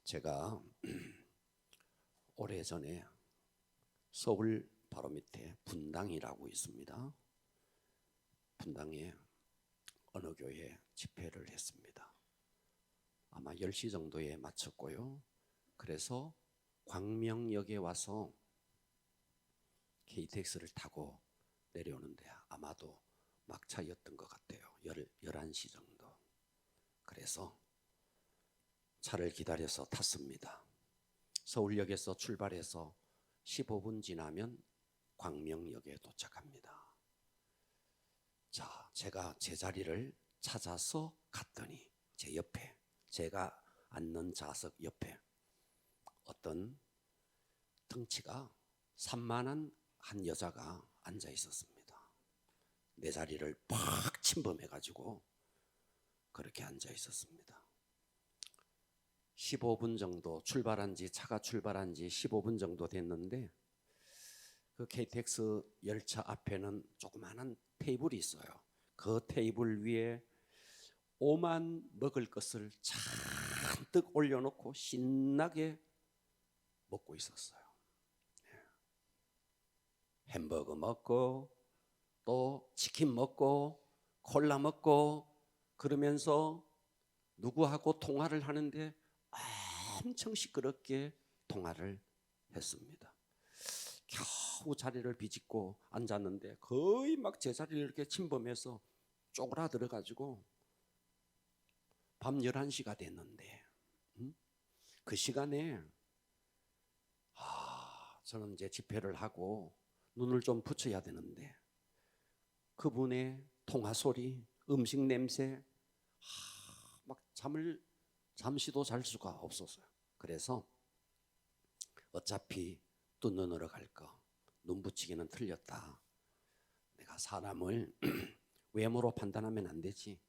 제가 오래전에 서울 바로 밑에 분당이라고 있습니다. 분당에 어느 교회에 집회를 했습니다. 아마 10시 정도에 마쳤고요. 그래서 광명역에 와서 KTX를 타고 내려오는데 아마도 막차였던 것 같아요. 11시 정도. 그래서 차를 기다려서 탔습니다. 서울역에서 출발해서 15분 지나면 광명역에 도착합니다. 자, 제가 제 자리를 찾아서 갔더니 제 옆에, 제가 앉는 좌석 옆에 어떤 덩치가 산만한 한 여자가 앉아 있었습니다. 내 자리를 팍 침범해가지고 그렇게 앉아 있었습니다. 15분 정도 차가 출발한 지 15분 정도 됐는데 그 KTX 열차 앞에는 조그마한 테이블이 있어요. 그 테이블 위에 오만 먹을 것을 잔뜩 올려놓고 신나게 먹고 있었어요. 햄버거 먹고 또 치킨 먹고 콜라 먹고 그러면서 누구하고 통화를 하는데 엄청 시끄럽게 통화를 했습니다. 겨우 자리를 비집고 앉았는데 거의 막 제 자리를 이렇게 침범해서 쪼그라들어가지고 밤 11시가 됐는데 그 시간에 저는 이제 집회를 하고 눈을 좀 붙여야 되는데 그분의 통화 소리, 음식 냄새 막 잠시도 잘 수가 없었어요. 그래서 어차피 또 눈으로 갈 거 눈 붙이기는 틀렸다. 내가 사람을 외모로 판단하면 안 되지.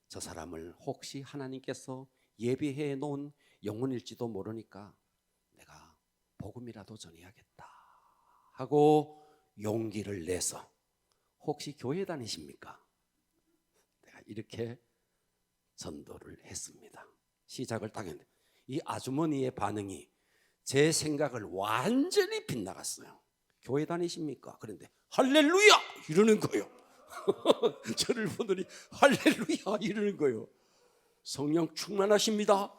저 사람을 혹시 하나님께서 예비해 놓은 영혼일지도 모르니까 내가 복음이라도 전해야겠다 하고 용기를 내서 혹시 교회 다니십니까? 내가 이렇게 전도를 했습니다. 시작을 딱 했는데 이 아주머니의 반응이 제 생각을 완전히 빗나갔어요. 교회 다니십니까? 그런데 할렐루야 이러는 거예요. 저를 보더니 할렐루야 이러는 거예요. 성령 충만하십니다.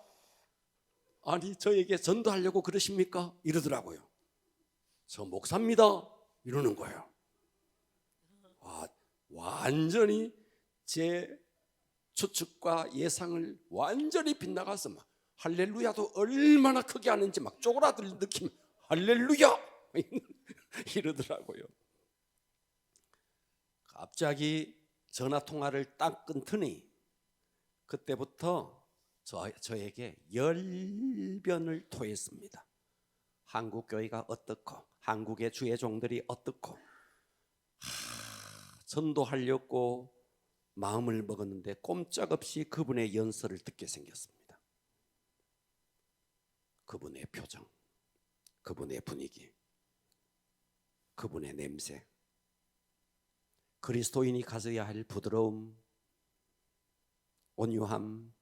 아니 저에게 전도하려고 그러십니까? 이러더라고요. 저 목사입니다 이러는 거예요. 완전히 제 추측과 예상을 완전히 빗나가서 막 할렐루야도 얼마나 크게 하는지 막 쪼그라들 느낌 할렐루야 이러더라고요. 갑자기 전화 통화를 딱 끊더니 그때부터 저에게 열변을 토했습니다. 한국 교회가 어떻고 한국의 주의 종들이 어떻고 전도하려고 마음을 먹었는데 꼼짝없이 그분의 연설을 듣게 생겼습니다. 그분의 표정, 그분의 분위기, 그분의 냄새, 그리스도인이 가져야 할 부드러움, 온유함,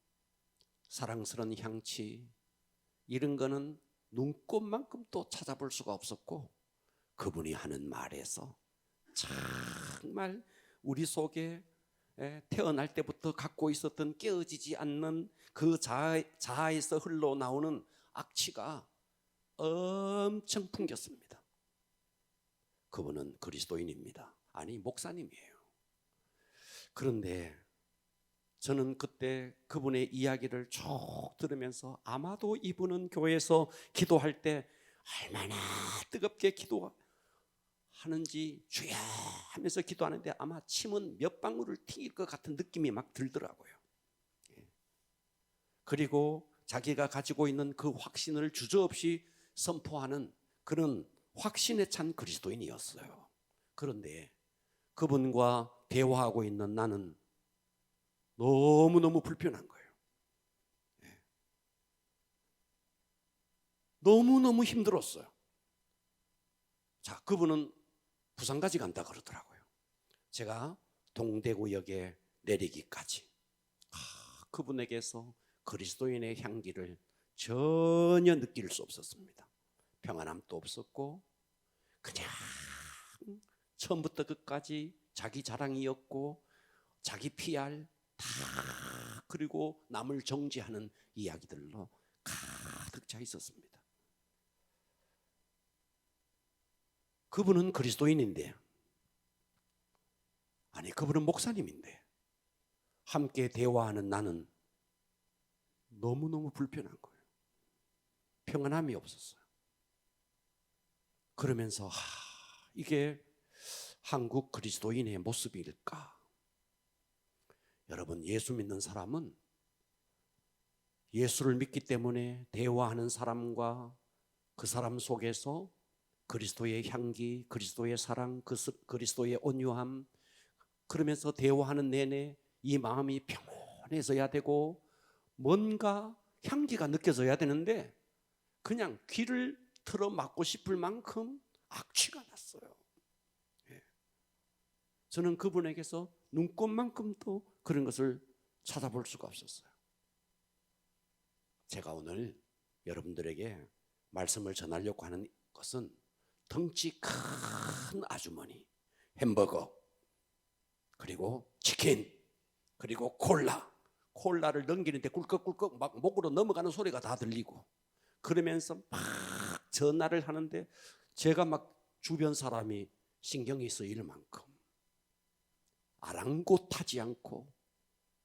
사랑스러운 향취 이런 거는 눈꼽만큼도 찾아볼 수가 없었고 그분이 하는 말에서 정말 우리 속에 태어날 때부터 갖고 있었던 깨어지지 않는 그 자아에서 흘러나오는 악취가 엄청 풍겼습니다. 그분은 그리스도인입니다. 아니 목사님이에요. 그런데 저는 그때 그분의 이야기를 쭉 들으면서 아마도 이분은 교회에서 기도할 때 얼마나 뜨겁게 기도하는지 주야 하면서 기도하는데 아마 침은 몇 방울을 튀길 것 같은 느낌이 막 들더라고요. 그리고 자기가 가지고 있는 그 확신을 주저없이 선포하는 그런 확신에 찬 그리스도인이었어요. 그런데 그분과 대화하고 있는 나는 너무너무 불편한 거예요. 너무너무 힘들었어요. 자, 그분은 부산까지 간다 그러더라고요. 제가 동대구역에 내리기까지 그분에게서 그리스도인의 향기를 전혀 느낄 수 없었습니다. 평안함도 없었고 그냥 처음부터 끝까지 자기 자랑이었고 자기 PR 다 그리고 남을 정죄하는 이야기들로 가득 차 있었습니다. 그분은 그리스도인인데, 아니 그분은 목사님인데 함께 대화하는 나는 너무너무 불편한 거예요. 평안함이 없었어요. 그러면서 이게 한국 그리스도인의 모습일까? 여러분, 예수 믿는 사람은 예수를 믿기 때문에 대화하는 사람과 그 사람 속에서 그리스도의 향기, 그리스도의 사랑, 그리스도의 온유함, 그러면서 대화하는 내내 이 마음이 평온해져야 되고 뭔가 향기가 느껴져야 되는데 그냥 귀를 틀어 막고 싶을 만큼 악취가 났어요. 저는 그분에게서 눈꼽만큼도 그런 것을 찾아볼 수가 없었어요. 제가 오늘 여러분들에게 말씀을 전하려고 하는 것은 덩치 큰 아주머니, 햄버거, 그리고 치킨, 그리고 콜라를 넘기는데 꿀꺽꿀꺽 막 목으로 넘어가는 소리가 다 들리고 그러면서 막 전화를 하는데 제가 막 주변 사람이 신경이 쓰일 만큼 아랑곳하지 않고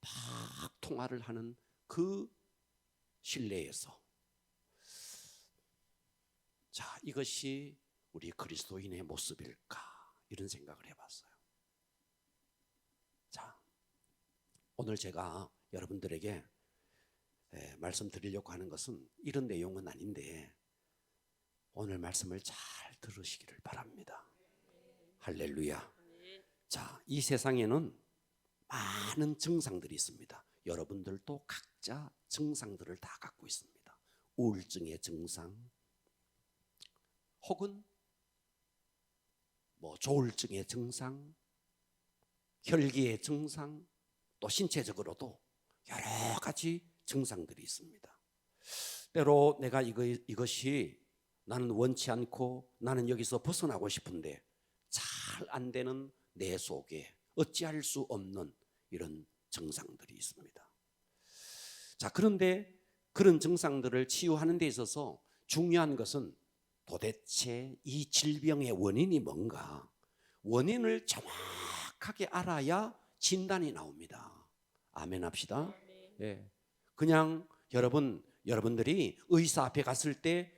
막 통화를 하는 그 실내에서, 자, 이것이 우리 그리스도인의 모습일까? 이런 생각을 해봤어요. 자, 오늘 제가 여러분들에게 말씀드리려고 하는 것은 이런 내용은 아닌데 오늘 말씀을 잘 들으시기를 바랍니다. 할렐루야. 자, 이 세상에는 많은 증상들이 있습니다. 여러분들도 각자 증상들을 다 갖고 있습니다. 우울증의 증상, 혹은 조울증의 증상, 혈기의 증상, 또 신체적으로도 여러 가지 증상들이 있습니다. 때로 내가 이것이 나는 원치 않고 나는 여기서 벗어나고 싶은데 잘 안 되는 내 속에 어찌할 수 없는 이런 증상들이 있습니다. 자, 그런데 그런 증상들을 치유하는 데 있어서 중요한 것은 도대체 이 질병의 원인이 뭔가, 원인을 정확하게 알아야 진단이 나옵니다. 아멘 합시다. 예. 그냥 여러분들이 의사 앞에 갔을 때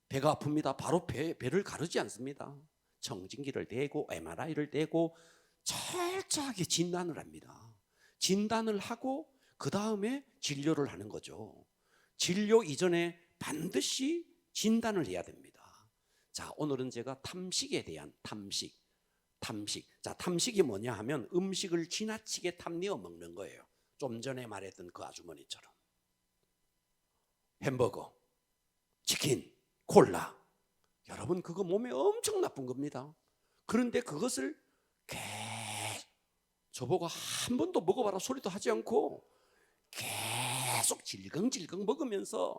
배가 아픕니다. 바로 배를 가르지 않습니다. 청진기를 대고 MRI를 대고 철저하게 진단을 합니다. 진단을 하고 그 다음에 진료를 하는 거죠. 진료 이전에 반드시 진단을 해야 됩니다. 자, 오늘은 제가 탐식에 대한 탐식. 자, 탐식이 뭐냐 하면 음식을 지나치게 탐내어 먹는 거예요. 좀 전에 말했던 그 아주머니처럼 햄버거, 치킨, 콜라, 여러분 그거 몸에 엄청 나쁜 겁니다. 그런데 그것을 저보고 한 번도 먹어봐라 소리도 하지 않고 계속 질겅질겅 먹으면서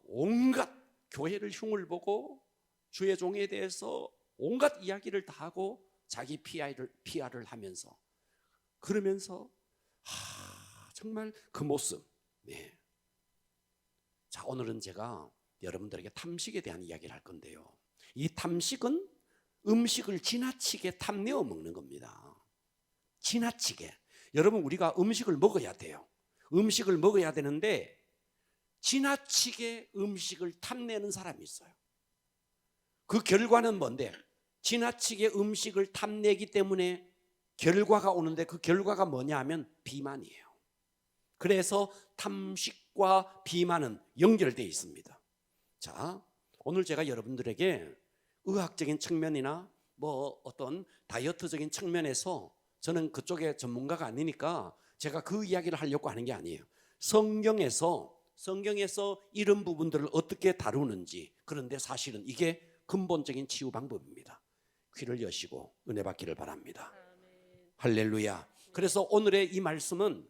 온갖 교회를 흉을 보고 주의 종에 대해서 온갖 이야기를 다 하고 자기 PR을 하면서 그러면서 정말 그 모습. 네. 자, 오늘은 제가 여러분들에게 탐식에 대한 이야기를 할 건데요. 이 탐식은 음식을 지나치게 탐내어 먹는 겁니다. 지나치게. 여러분, 우리가 음식을 먹어야 돼요. 음식을 먹어야 되는데 지나치게 음식을 탐내는 사람이 있어요. 그 결과는 뭔데? 지나치게 음식을 탐내기 때문에 결과가 오는데 그 결과가 뭐냐 하면 비만이에요. 그래서 탐식과 비만은 연결되어 있습니다. 자, 오늘 제가 여러분들에게 의학적인 측면이나 어떤 다이어트적인 측면에서 저는 그쪽에 전문가가 아니니까 제가 그 이야기를 하려고 하는 게 아니에요. 성경에서 이런 부분들을 어떻게 다루는지, 그런데 사실은 이게 근본적인 치유 방법입니다. 귀를 여시고 은혜 받기를 바랍니다. 할렐루야. 그래서 오늘의 이 말씀은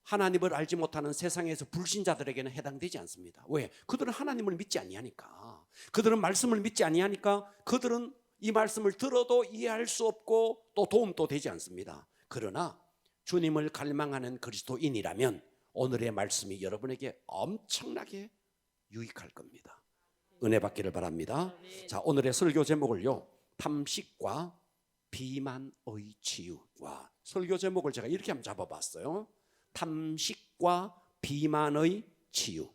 하나님을 알지 못하는 세상에서 불신자들에게는 해당되지 않습니다. 왜? 그들은 하나님을 믿지 아니하니까. 그들은 말씀을 믿지 아니하니까 그들은 이 말씀을 들어도 이해할 수 없고 또 도움도 되지 않습니다. 그러나 주님을 갈망하는 그리스도인이라면 오늘의 말씀이 여러분에게 엄청나게 유익할 겁니다. 은혜 받기를 바랍니다. 자, 오늘의 설교 제목을요, 탐식과 비만의 치유. 와, 설교 제목을 제가 이렇게 한번 잡아봤어요. 탐식과 비만의 치유.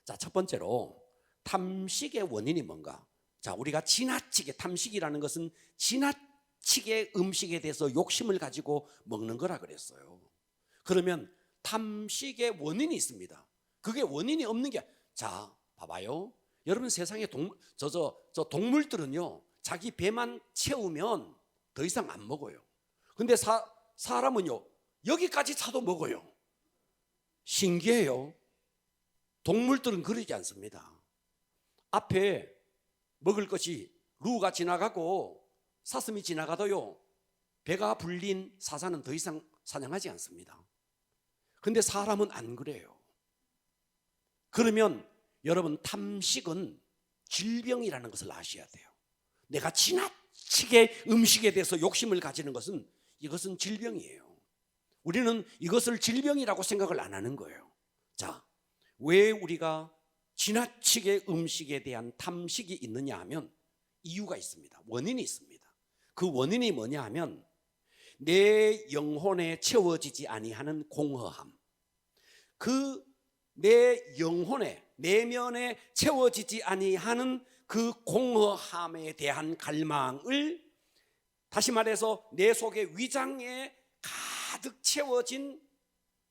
자, 첫 번째로 탐식의 원인이 뭔가? 자, 우리가 지나치게, 탐식이라는 것은 지나치게 음식에 대해서 욕심을 가지고 먹는 거라 그랬어요. 그러면 탐식의 원인이 있습니다. 그게 원인이 없는 게, 자, 봐봐요. 여러분, 세상에 동물들은요, 자기 배만 채우면 더 이상 안 먹어요. 근데 사람은요, 여기까지 차도 먹어요. 신기해요. 동물들은 그러지 않습니다. 앞에 먹을 것이 루가 지나가고 사슴이 지나가도요, 배가 불린 사자는 더 이상 사냥하지 않습니다. 근데 사람은 안 그래요. 그러면 여러분, 탐식은 질병이라는 것을 아셔야 돼요. 내가 지나치게 음식에 대해서 욕심을 가지는 것은, 이것은 질병이에요. 우리는 이것을 질병이라고 생각을 안 하는 거예요. 자, 왜 우리가 지나치게 음식에 대한 탐식이 있느냐 하면 이유가 있습니다. 원인이 있습니다. 그 원인이 뭐냐 하면 내 영혼에 채워지지 아니하는 공허함, 그 내 영혼에, 내면에 채워지지 아니하는 그 공허함에 대한 갈망을, 다시 말해서 내 속에 위장에 가득 채워진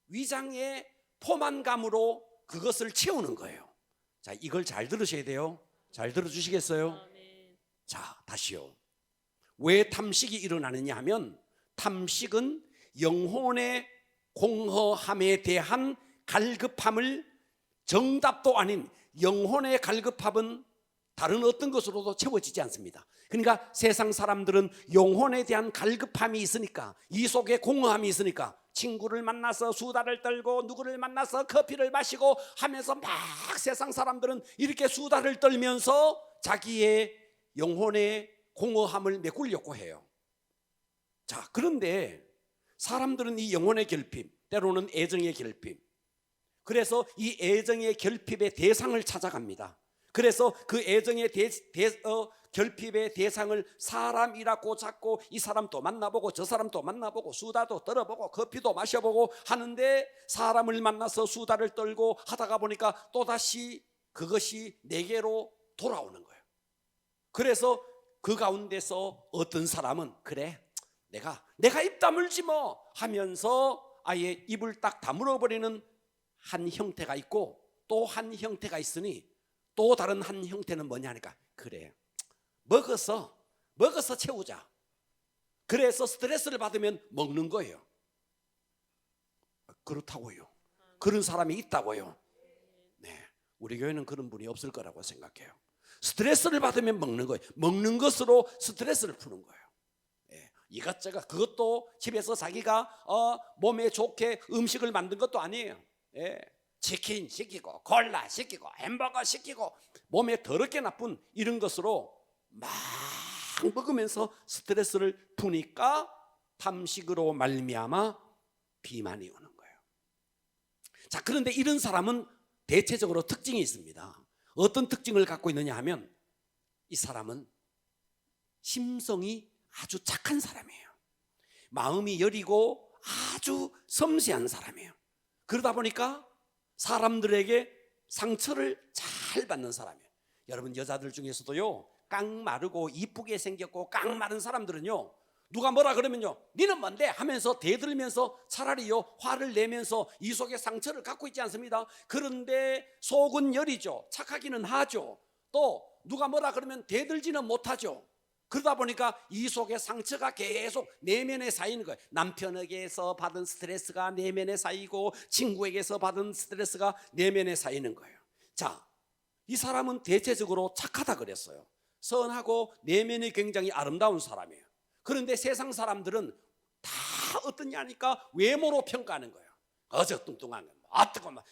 위장의 포만감으로 그것을 채우는 거예요. 자, 이걸 잘 들으셔야 돼요. 잘 들어주시겠어요? 자, 다시요. 왜 탐식이 일어나느냐 하면, 탐식은 영혼의 공허함에 대한 갈급함을, 정답도 아닌 영혼의 갈급함은 다른 어떤 것으로도 채워지지 않습니다. 그러니까 세상 사람들은 영혼에 대한 갈급함이 있으니까, 이 속에 공허함이 있으니까 친구를 만나서 수다를 떨고 누구를 만나서 커피를 마시고 하면서 막, 세상 사람들은 이렇게 수다를 떨면서 자기의 영혼의 공허함을 메꾸려고 해요. 자, 그런데 사람들은 이 영혼의 결핍, 때로는 애정의 결핍, 그래서 이 애정의 결핍의 대상을 찾아갑니다. 그래서 그 애정의 결핍의 대상을 사람이라고 잡고, 이 사람도 만나보고 저 사람도 만나보고 수다도 떨어보고 커피도 마셔보고 하는데, 사람을 만나서 수다를 떨고 하다가 보니까 또다시 그것이 내게로 돌아오는 거예요. 그래서 그 가운데서 어떤 사람은, 그래, 내가 입 다물지 뭐 하면서 아예 입을 딱 다물어버리는 한 형태가 있고, 또 한 형태가 있으니 또 다른 한 형태는 뭐냐 하니까, 그래, 먹어서 채우자. 그래서 스트레스를 받으면 먹는 거예요. 그렇다고요. 그런 사람이 있다고요. 네, 우리 교회는 그런 분이 없을 거라고 생각해요. 스트레스를 받으면 먹는 거예요. 먹는 것으로 스트레스를 푸는 거예요. 이것저것, 그것도 집에서 자기가 몸에 좋게 음식을 만든 것도 아니에요. 치킨 시키고 콜라 시키고 햄버거 시키고 몸에 더럽게 나쁜 이런 것으로 막 먹으면서 스트레스를 푸니까 탐식으로 말미암아 비만이 오는 거예요. 자, 그런데 이런 사람은 대체적으로 특징이 있습니다. 어떤 특징을 갖고 있느냐 하면, 이 사람은 심성이 아주 착한 사람이에요. 마음이 여리고 아주 섬세한 사람이에요. 그러다 보니까 사람들에게 상처를 잘 받는 사람이에요. 여러분, 여자들 중에서도요, 깡마르고 이쁘게 생겼고 깡마른 사람들은요, 누가 뭐라 그러면요, 니는 뭔데 하면서 대들면서 차라리요 화를 내면서 이 속에 상처를 갖고 있지 않습니다. 그런데 속은 여리죠. 착하기는 하죠. 또 누가 뭐라 그러면 대들지는 못하죠. 그러다 보니까 이 속에 상처가 계속 내면에 쌓이는 거예요. 남편에게서 받은 스트레스가 내면에 쌓이고 친구에게서 받은 스트레스가 내면에 쌓이는 거예요. 자, 이 사람은 대체적으로 착하다 그랬어요. 선하고 내면이 굉장히 아름다운 사람이에요. 그런데 세상 사람들은 다 어떠냐 하니까 외모로 평가하는 거예요. 어저 뚱뚱한 거, 어떻고 막.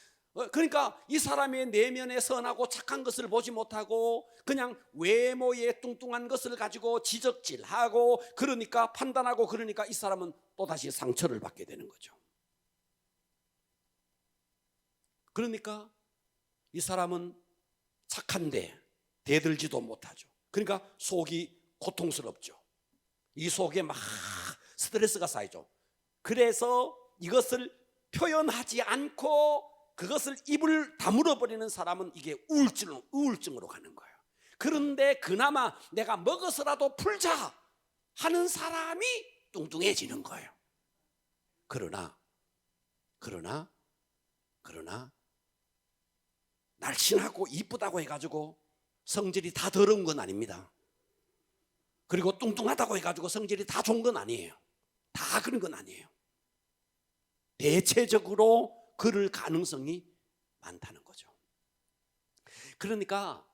그러니까 이 사람의 내면에 선하고 착한 것을 보지 못하고 그냥 외모에 뚱뚱한 것을 가지고 지적질하고 그러니까 판단하고 그러니까 이 사람은 또다시 상처를 받게 되는 거죠. 그러니까 이 사람은 착한데 대들지도 못하죠. 그러니까 속이 고통스럽죠. 이 속에 막 스트레스가 쌓이죠. 그래서 이것을 표현하지 않고 그것을 입을 다물어 버리는 사람은 이게 우울증으로 가는 거예요. 그런데 그나마 내가 먹어서라도 풀자 하는 사람이 뚱뚱해지는 거예요. 그러나 날씬하고 이쁘다고 해가지고 성질이 다 더러운 건 아닙니다. 그리고 뚱뚱하다고 해가지고 성질이 다 좋은 건 아니에요. 다 그런 건 아니에요. 대체적으로 그럴 가능성이 많다는 거죠. 그러니까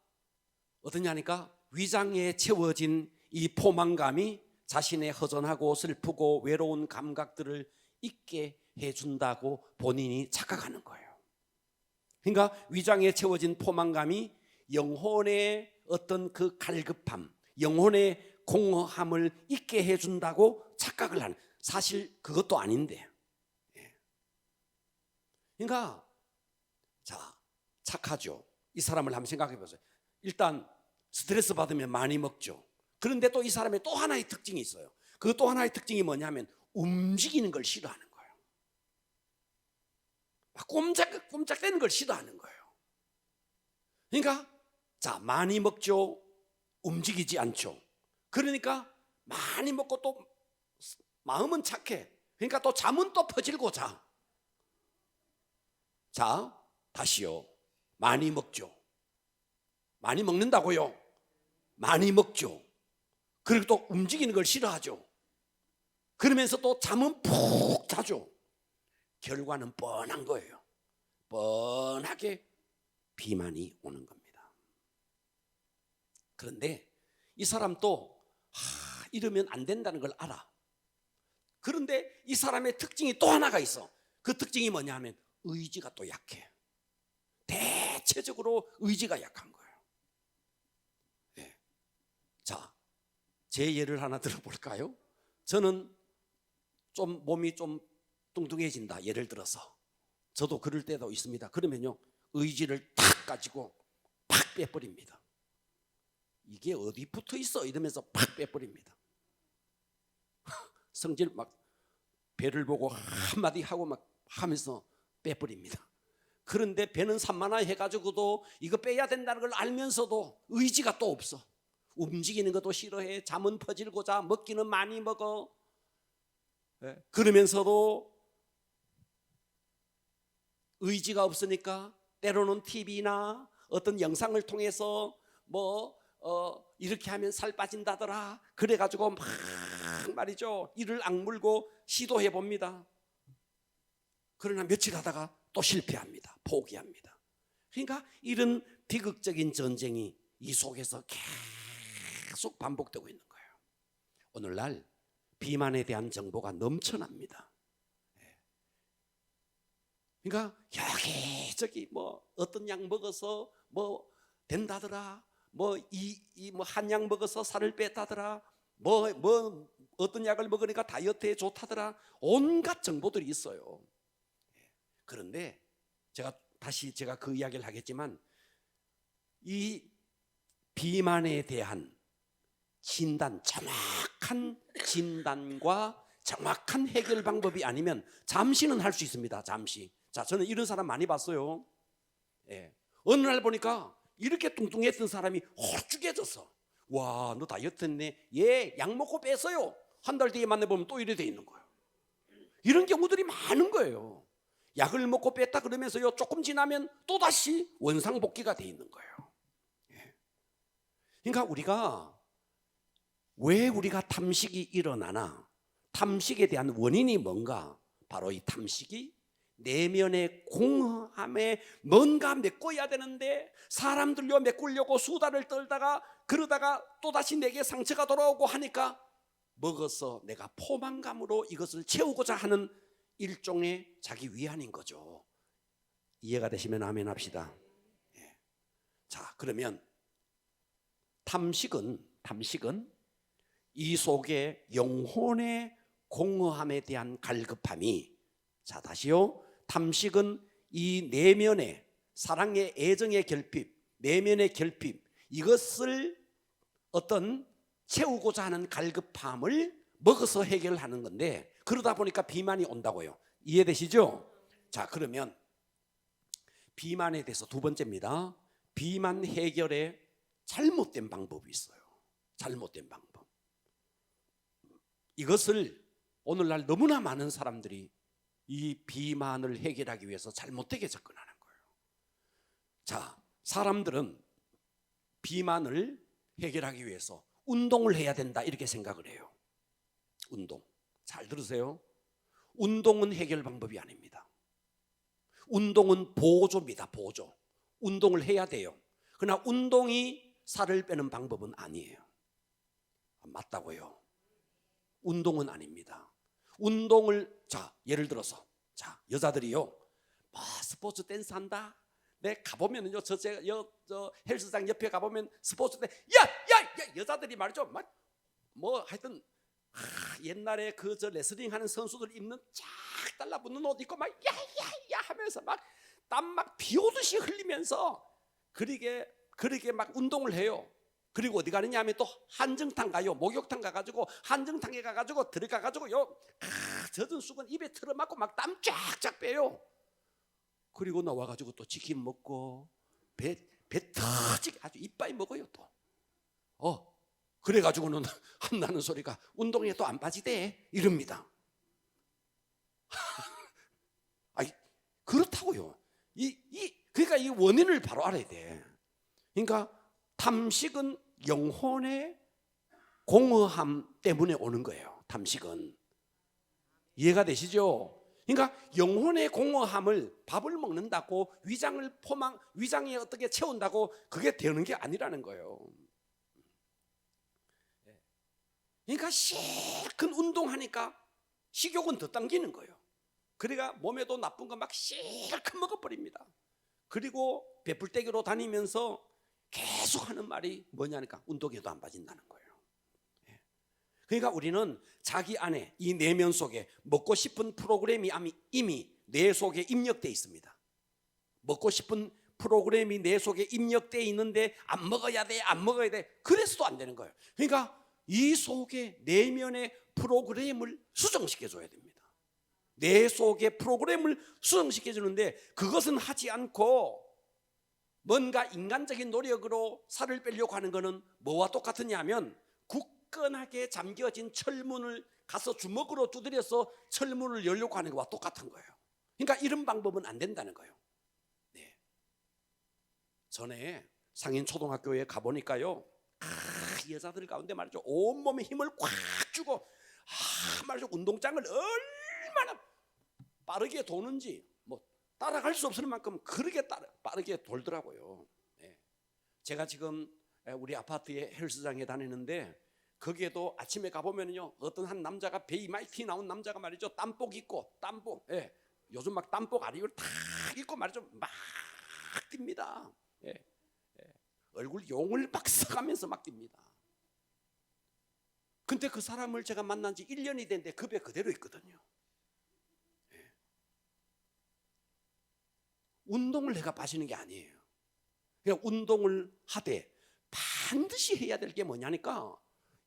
어떠냐니까 위장에 채워진 이 포만감이 자신의 허전하고 슬프고 외로운 감각들을 잊게 해준다고 본인이 착각하는 거예요. 그러니까 위장에 채워진 포만감이 영혼의 어떤 그 갈급함, 영혼의 공허함을 잊게 해준다고 착각을 하는, 사실 그것도 아닌데. 그러니까 자, 착하죠. 이 사람을 한번 생각해 보세요. 일단 스트레스 받으면 많이 먹죠. 그런데 또 이 사람의 또 하나의 특징이 있어요. 그 또 하나의 특징이 뭐냐면 움직이는 걸 싫어하는 거예요. 막 꼼짝대는 걸 싫어하는 거예요. 그러니까 자, 많이 먹죠. 움직이지 않죠. 그러니까 많이 먹고 또 마음은 착해. 그러니까 또 잠은 또 퍼질고 자. 자, 다시요. 많이 먹죠. 많이 먹는다고요. 많이 먹죠. 그리고 또 움직이는 걸 싫어하죠. 그러면서 또 잠은 푹 자죠. 결과는 뻔한 거예요. 뻔하게 비만이 오는 겁니다. 그런데 이 사람도 이러면 안 된다는 걸 알아. 그런데 이 사람의 특징이 또 하나가 있어. 그 특징이 뭐냐 하면 의지가 또 약해. 대체적으로 의지가 약한 거예요. 네. 자, 제 예를 하나 들어볼까요? 저는 좀 몸이 좀 뚱뚱해진다. 예를 들어서 저도 그럴 때도 있습니다. 그러면요 의지를 탁 가지고 팍 빼버립니다. 이게 어디 붙어 있어 이러면서 팍 빼버립니다. 성질 막 배를 보고 한마디 하고 막 하면서 빼버립니다. 그런데 배는 산만하 해가지고도 이거 빼야 된다는 걸 알면서도 의지가 또 없어. 움직이는 것도 싫어해. 잠은 퍼질고 자. 먹기는 많이 먹어. 그러면서도 의지가 없으니까 때로는 TV나 어떤 영상을 통해서 이렇게 하면 살 빠진다더라. 그래가지고 막 말이죠. 이를 악물고 시도해 봅니다. 그러나 며칠 하다가 또 실패합니다. 포기합니다. 그러니까 이런 비극적인 전쟁이 이 속에서 계속 반복되고 있는 거예요. 오늘날 비만에 대한 정보가 넘쳐납니다. 그러니까 여기저기 어떤 약 먹어서 된다더라. 한약 먹어서 살을 뺐다더라. 어떤 약을 먹으니까 다이어트에 좋다더라. 온갖 정보들이 있어요. 그런데 제가 그 이야기를 하겠지만 이 비만에 대한 정확한 진단과 정확한 해결 방법이 아니면 잠시는 할 수 있습니다. 잠시. 자, 저는 이런 사람 많이 봤어요. 어느 날 보니까 이렇게 뚱뚱했던 사람이 홀쭉해졌어. 와, 너 다이어트 했네. 약 먹고 뺐어요. 한 달 뒤에 만나보면 또 이래 돼 있는 거예요. 이런 경우들이 많은 거예요. 약을 먹고 뺐다 그러면서요 조금 지나면 또다시 원상복귀가 돼 있는 거예요. 그러니까 왜 우리가 탐식이 일어나나, 탐식에 대한 원인이 뭔가, 바로 이 탐식이 내면의 공허함에 뭔가 메꿔야 되는데 사람들로 메꾸려고 수다를 떨다가 그러다가 또다시 내게 상처가 돌아오고 하니까 먹어서 내가 포만감으로 이것을 채우고자 하는 일종의 자기 위안인 거죠. 이해가 되시면 아멘 합시다. 예. 자, 그러면 탐식은 이 속에 영혼의 공허함에 대한 갈급함이, 자 다시요, 탐식은 이 내면의 사랑의 애정의 결핍, 내면의 결핍, 이것을 어떤 채우고자 하는 갈급함을 먹어서 해결하는 건데, 그러다 보니까 비만이 온다고요. 이해되시죠? 자, 그러면 비만에 대해서 두 번째입니다. 비만 해결에 잘못된 방법이 있어요. 잘못된 방법. 이것을 오늘날 너무나 많은 사람들이 이 비만을 해결하기 위해서 잘못되게 접근하는 거예요. 자, 사람들은 비만을 해결하기 위해서 운동을 해야 된다 이렇게 생각을 해요. 운동. 잘 들으세요. 운동은 해결 방법이 아닙니다. 운동은 보조입니다. 보조. 운동을 해야 돼요. 그러나 운동이 살을 빼는 방법은 아니에요. 맞다고요. 운동은 아닙니다. 운동을, 자 예를 들어서, 자 여자들이요, 스포츠 댄스 한다. 내 가보면은요, 저 헬스장 옆에 가보면 스포츠 댄스, 야 여자들이 말이죠, 뭐 하여튼 옛날에 그 저 레슬링 하는 선수들 입는 쫙 달라붙는 옷 입고 막 야야야 하면서 막 땀 막 비 오듯이 흘리면서 그렇게 막 운동을 해요. 그리고 어디 가느냐 하면 또 한정탕 가요. 목욕탕 가가지고 한정탕에 가가지고 들어가가지고요, 젖은 수건 입에 틀어맞고 막 땀 쫙쫙 빼요. 그리고 나와가지고 또 치킨 먹고 배 터지게 아주 이빠이 먹어요 또. 그래가지고는 한나는 소리가 운동에 또 안 빠지대 이럽니다. 아니 그렇다고요. 그러니까 이 원인을 바로 알아야 돼. 그러니까 탐식은 영혼의 공허함 때문에 오는 거예요. 탐식은. 이해가 되시죠? 그러니까 영혼의 공허함을 밥을 먹는다고 위장이 어떻게 채운다고 그게 되는 게 아니라는 거예요. 그러니까 실컷 운동하니까 식욕은 더 당기는 거예요. 그러니까 몸에도 나쁜 거 막 실컷 먹어버립니다. 그리고 배불떼기로 다니면서 계속 하는 말이 뭐냐니까 운동해도 안 빠진다는 거예요. 그러니까 우리는 자기 안에 이 내면 속에 먹고 싶은 프로그램이 이미 뇌 속에 입력되어 있습니다. 먹고 싶은 프로그램이 뇌 속에 입력되어 있는데 안 먹어야 돼 그래서도 안 되는 거예요. 그러니까 이 속에 내면의 프로그램을 수정시켜 줘야 됩니다. 뇌 속의 프로그램을 수정시켜 주는데, 그것은 하지 않고 뭔가 인간적인 노력으로 살을 빼려고 하는 것은 뭐와 똑같으냐 하면, 굳건하게 잠겨진 철문을 가서 주먹으로 두드려서 철문을 열려고 하는 것과 똑같은 거예요. 그러니까 이런 방법은 안 된다는 거예요. 네. 전에 상인초등학교에 가보니까요, 여자들 가운데 말이죠, 온몸에 힘을 꽉 주고 말이죠, 운동장을 얼마나 빠르게 도는지 뭐 따라갈 수 없을 만큼 그렇게 빠르게 돌더라고요. 네. 제가 지금 우리 아파트의 헬스장에 다니는데, 거기에도 아침에 가보면요, 어떤 한 남자가 베이 마이티 나온 남자가 말이죠, 땀복 입고 요즘 막 땀복 아리를 탁 입고 말이죠, 막 뜁니다. 얼굴 용을 막 써가면서 막 뜁니다. 근데 그 사람을 제가 만난 지 1년이 됐는데 그 배 그대로 있거든요. 운동을 내가 빠지는 게 아니에요. 그냥 운동을 하되 반드시 해야 될 게 뭐냐니까,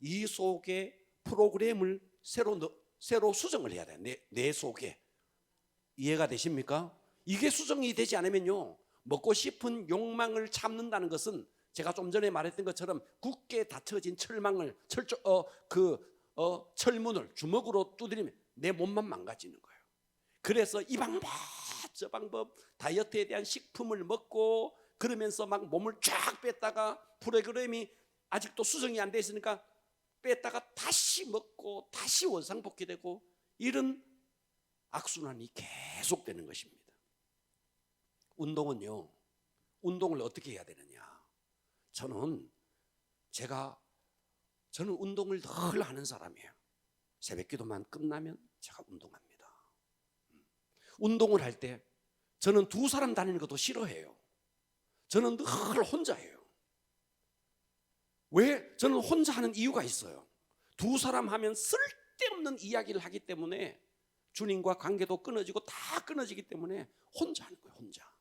이 속에 프로그램을 새로 수정을 해야 돼요. 내 속에. 이해가 되십니까? 이게 수정이 되지 않으면요, 먹고 싶은 욕망을 참는다는 것은 제가 좀 전에 말했던 것처럼 굳게 닫혀진 철문을 주먹으로 두드리면 내 몸만 망가지는 거예요. 그래서 이 방법 저 방법, 다이어트에 대한 식품을 먹고 그러면서 막 몸을 쫙 뺐다가 프로그램이 아직도 수정이 안 돼 있으니까 뺐다가 다시 먹고 다시 원상복귀되고, 이런 악순환이 계속되는 것입니다. 운동은요, 운동을 어떻게 해야 되느냐? 저는 운동을 늘 하는 사람이에요. 새벽기도만 끝나면 제가 운동합니다. 운동을 할 때 저는 두 사람 다니는 것도 싫어해요. 저는 늘 혼자 해요. 왜? 저는 혼자 하는 이유가 있어요. 두 사람 하면 쓸데없는 이야기를 하기 때문에 주님과 관계도 끊어지고 다 끊어지기 때문에 혼자 하는 거예요. 혼자.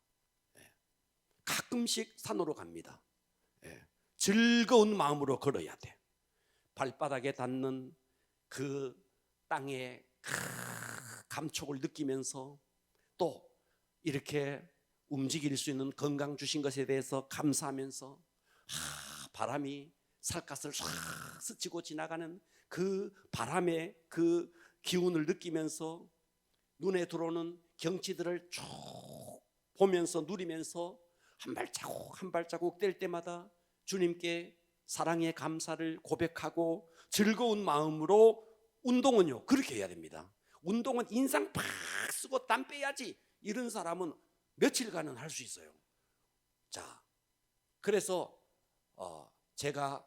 가끔씩 산으로 갑니다. 즐거운 마음으로 걸어야 돼. 발바닥에 닿는 그 땅의 감촉을 느끼면서 또 이렇게 움직일 수 있는 건강 주신 것에 대해서 감사하면서 바람이 살갗을 싹 스치고 지나가는 그 바람의 그 기운을 느끼면서 눈에 들어오는 경치들을 쭉 보면서 누리면서 한 발자국 한 발자국 뗄 때마다 주님께 사랑의 감사를 고백하고 즐거운 마음으로 운동은요 그렇게 해야 됩니다. 운동은 인상 팍 쓰고 땀 빼야지 이런 사람은 며칠간은 할 수 있어요. 자, 그래서 제가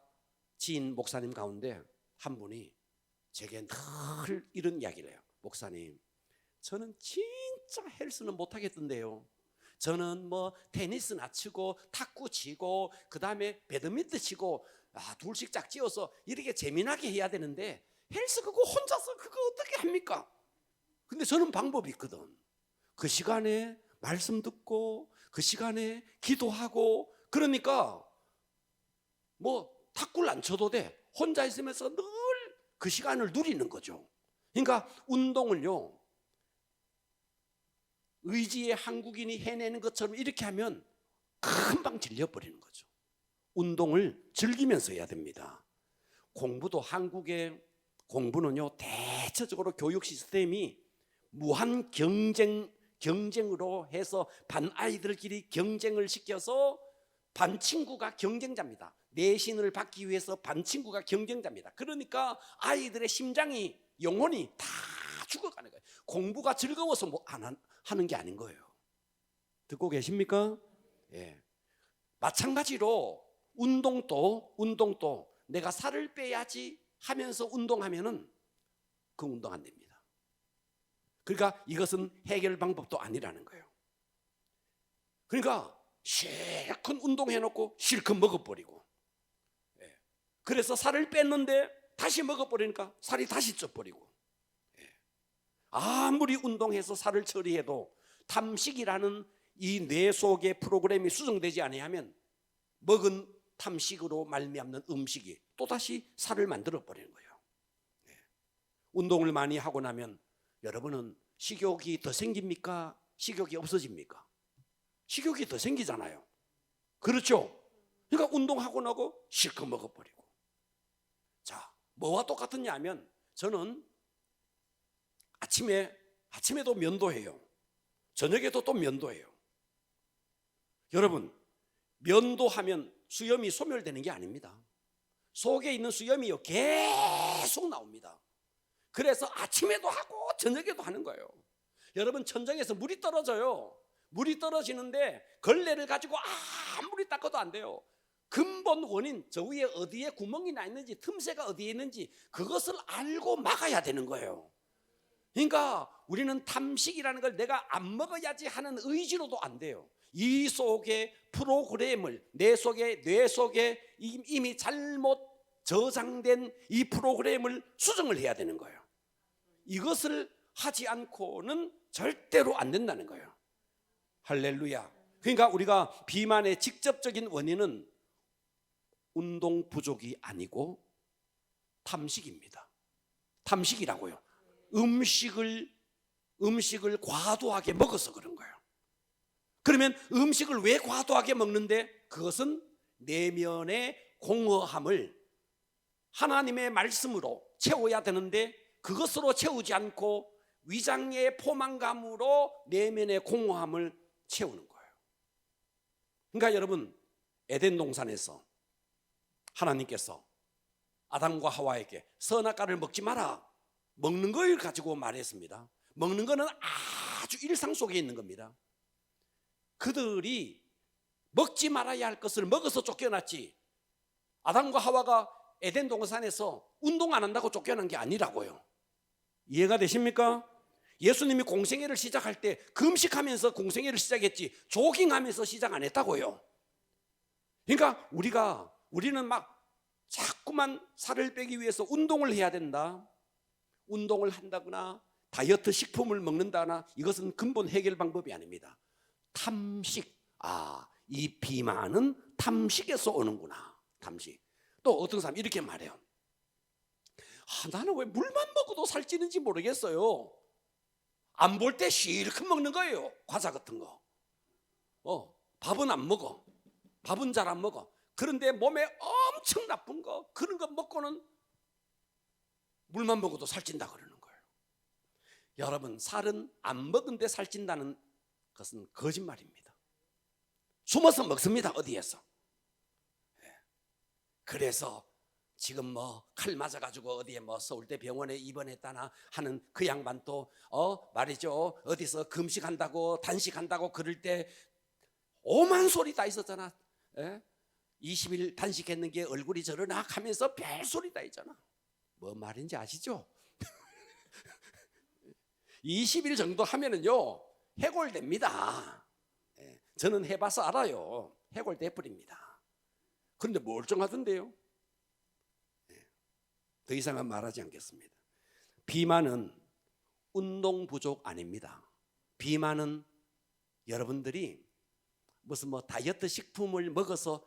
지인 목사님 가운데 한 분이 제게 늘 이런 이야기를 해요. 목사님, 저는 진짜 헬스는 못하겠던데요. 저는 뭐 테니스나 치고 탁구 치고 그 다음에 배드민턴 치고 둘씩 짝지어서 이렇게 재미나게 해야 되는데 헬스 그거 혼자서 그거 어떻게 합니까? 근데 저는 방법이 있거든. 그 시간에 말씀 듣고 그 시간에 기도하고 그러니까 뭐 탁구를 안 쳐도 돼. 혼자 있으면서 늘 그 시간을 누리는 거죠. 그러니까 운동을요 의지의 한국인이 해내는 것처럼 이렇게 하면 금방 질려버리는 거죠. 운동을 즐기면서 해야 됩니다. 공부도 한국의 공부는요 대체적으로 교육 시스템이 무한 경쟁으로 해서 반 아이들끼리 경쟁을 시켜서 반 친구가 경쟁자입니다. 내신을 받기 위해서 반 친구가 경쟁자입니다. 그러니까 아이들의 심장이 영혼이 다 죽어가는 거예요. 공부가 즐거워서 뭐 안 하는 게 아닌 거예요. 듣고 계십니까? 예. 마찬가지로 운동도 내가 살을 빼야지 하면서 운동하면은 그 운동 안 됩니다. 그러니까 이것은 해결 방법도 아니라는 거예요. 그러니까 실컷 운동해놓고 실컷 먹어버리고, 그래서 살을 뺐는데 다시 먹어버리니까 살이 다시 쪄버리고, 아무리 운동해서 살을 처리해도 탐식이라는 이 뇌 속의 프로그램이 수정되지 아니하면 먹은 탐식으로 말미암는 음식이 또다시 살을 만들어 버리는 거예요. 운동을 많이 하고 나면 여러분은 식욕이 더 생깁니까? 식욕이 없어집니까? 식욕이 더 생기잖아요. 그렇죠? 그러니까 운동하고 나고 실컷 먹어버리고. 자, 뭐와 똑같느냐 하면 저는 아침에도 면도해요. 저녁에도 또 면도해요. 여러분, 면도하면 수염이 소멸되는 게 아닙니다. 속에 있는 수염이요 계속 나옵니다. 그래서 아침에도 하고 저녁에도 하는 거예요. 여러분, 천장에서 물이 떨어져요. 물이 떨어지는데 걸레를 가지고 아무리 닦아도 안 돼요. 근본 원인, 저 위에 어디에 구멍이 나 있는지, 틈새가 어디에 있는지 그것을 알고 막아야 되는 거예요. 그러니까 우리는 탐식이라는 걸 내가 안 먹어야지 하는 의지로도 안 돼요. 이 속에 프로그램을 뇌 속에 이미 잘못 저장된 이 프로그램을 수정을 해야 되는 거예요. 이것을 하지 않고는 절대로 안 된다는 거예요. 할렐루야. 그러니까 우리가 비만의 직접적인 원인은 운동 부족이 아니고 탐식입니다. 탐식이라고요. 음식을 과도하게 먹어서 그런 거예요. 그러면 음식을 왜 과도하게 먹는데? 그것은 내면의 공허함을 하나님의 말씀으로 채워야 되는데 그것으로 채우지 않고 위장의 포만감으로 내면의 공허함을 채우는 거예요. 그러니까 여러분, 에덴 동산에서 하나님께서 아담과 하와에게 선악과를 먹지 마라, 먹는 걸 가지고 말했습니다. 먹는 거는 아주 일상 속에 있는 겁니다. 그들이 먹지 말아야 할 것을 먹어서 쫓겨났지, 아담과 하와가 에덴 동산에서 운동 안 한다고 쫓겨난 게 아니라고요. 이해가 되십니까? 예수님이 공생애를 시작할 때 금식하면서 공생애를 시작했지 조깅하면서 시작 안 했다고요. 그러니까 우리는 막 자꾸만 살을 빼기 위해서 운동을 해야 된다, 운동을 한다거나 다이어트 식품을 먹는다거나, 이것은 근본 해결 방법이 아닙니다. 탐식, 이 비만은 탐식에서 오는구나. 탐식. 또 어떤 사람이 이렇게 말해요. 나는 왜 물만 먹어도 살찌는지 모르겠어요. 안 볼 때 실컷 먹는 거예요. 과자 같은 거. 밥은 안 먹어. 밥은 잘 안 먹어. 그런데 몸에 엄청 나쁜 거, 그런 거 먹고는 물만 먹어도 살찐다 그러는 거예요. 여러분, 살은 안 먹은데 살찐다는 것은 거짓말입니다. 숨어서 먹습니다. 어디에서. 그래서 지금 칼 맞아가지고 어디에 서울대 병원에 입원했다나 하는 그 양반도 말이죠, 어디서 금식한다고 단식한다고 그럴 때 오만 소리 다 있었잖아. 20일 단식했는 게 얼굴이 저러나 하면서 별소리 다 있잖아. 뭐 말인지 아시죠? 20일 정도 하면은요 해골됩니다. 저는 해봐서 알아요. 해골돼 버립니다. 그런데 멀쩡하던데요. 더 이상은 말하지 않겠습니다. 비만은 운동 부족 아닙니다. 비만은 여러분들이 무슨 다이어트 식품을 먹어서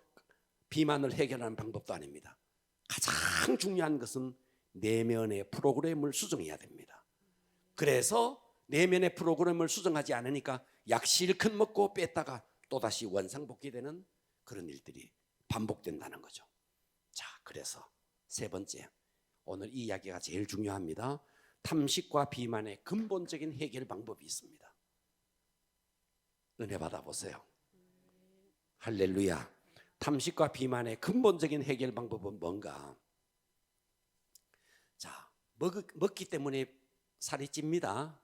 비만을 해결하는 방법도 아닙니다. 가장 중요한 것은 내면의 프로그램을 수정해야 됩니다. 그래서 내면의 프로그램을 수정하지 않으니까 약 실컷 먹고 뺐다가 또다시 원상복귀되는 그런 일들이 반복된다는 거죠. 자, 그래서 세 번째, 오늘 이 이야기가 제일 중요합니다. 탐식과 비만의 근본적인 해결 방법이 있습니다. 은혜 받아보세요. 할렐루야. 탐식과 비만의 근본적인 해결 방법은 뭔가? 자, 먹기 때문에 살이 찝니다.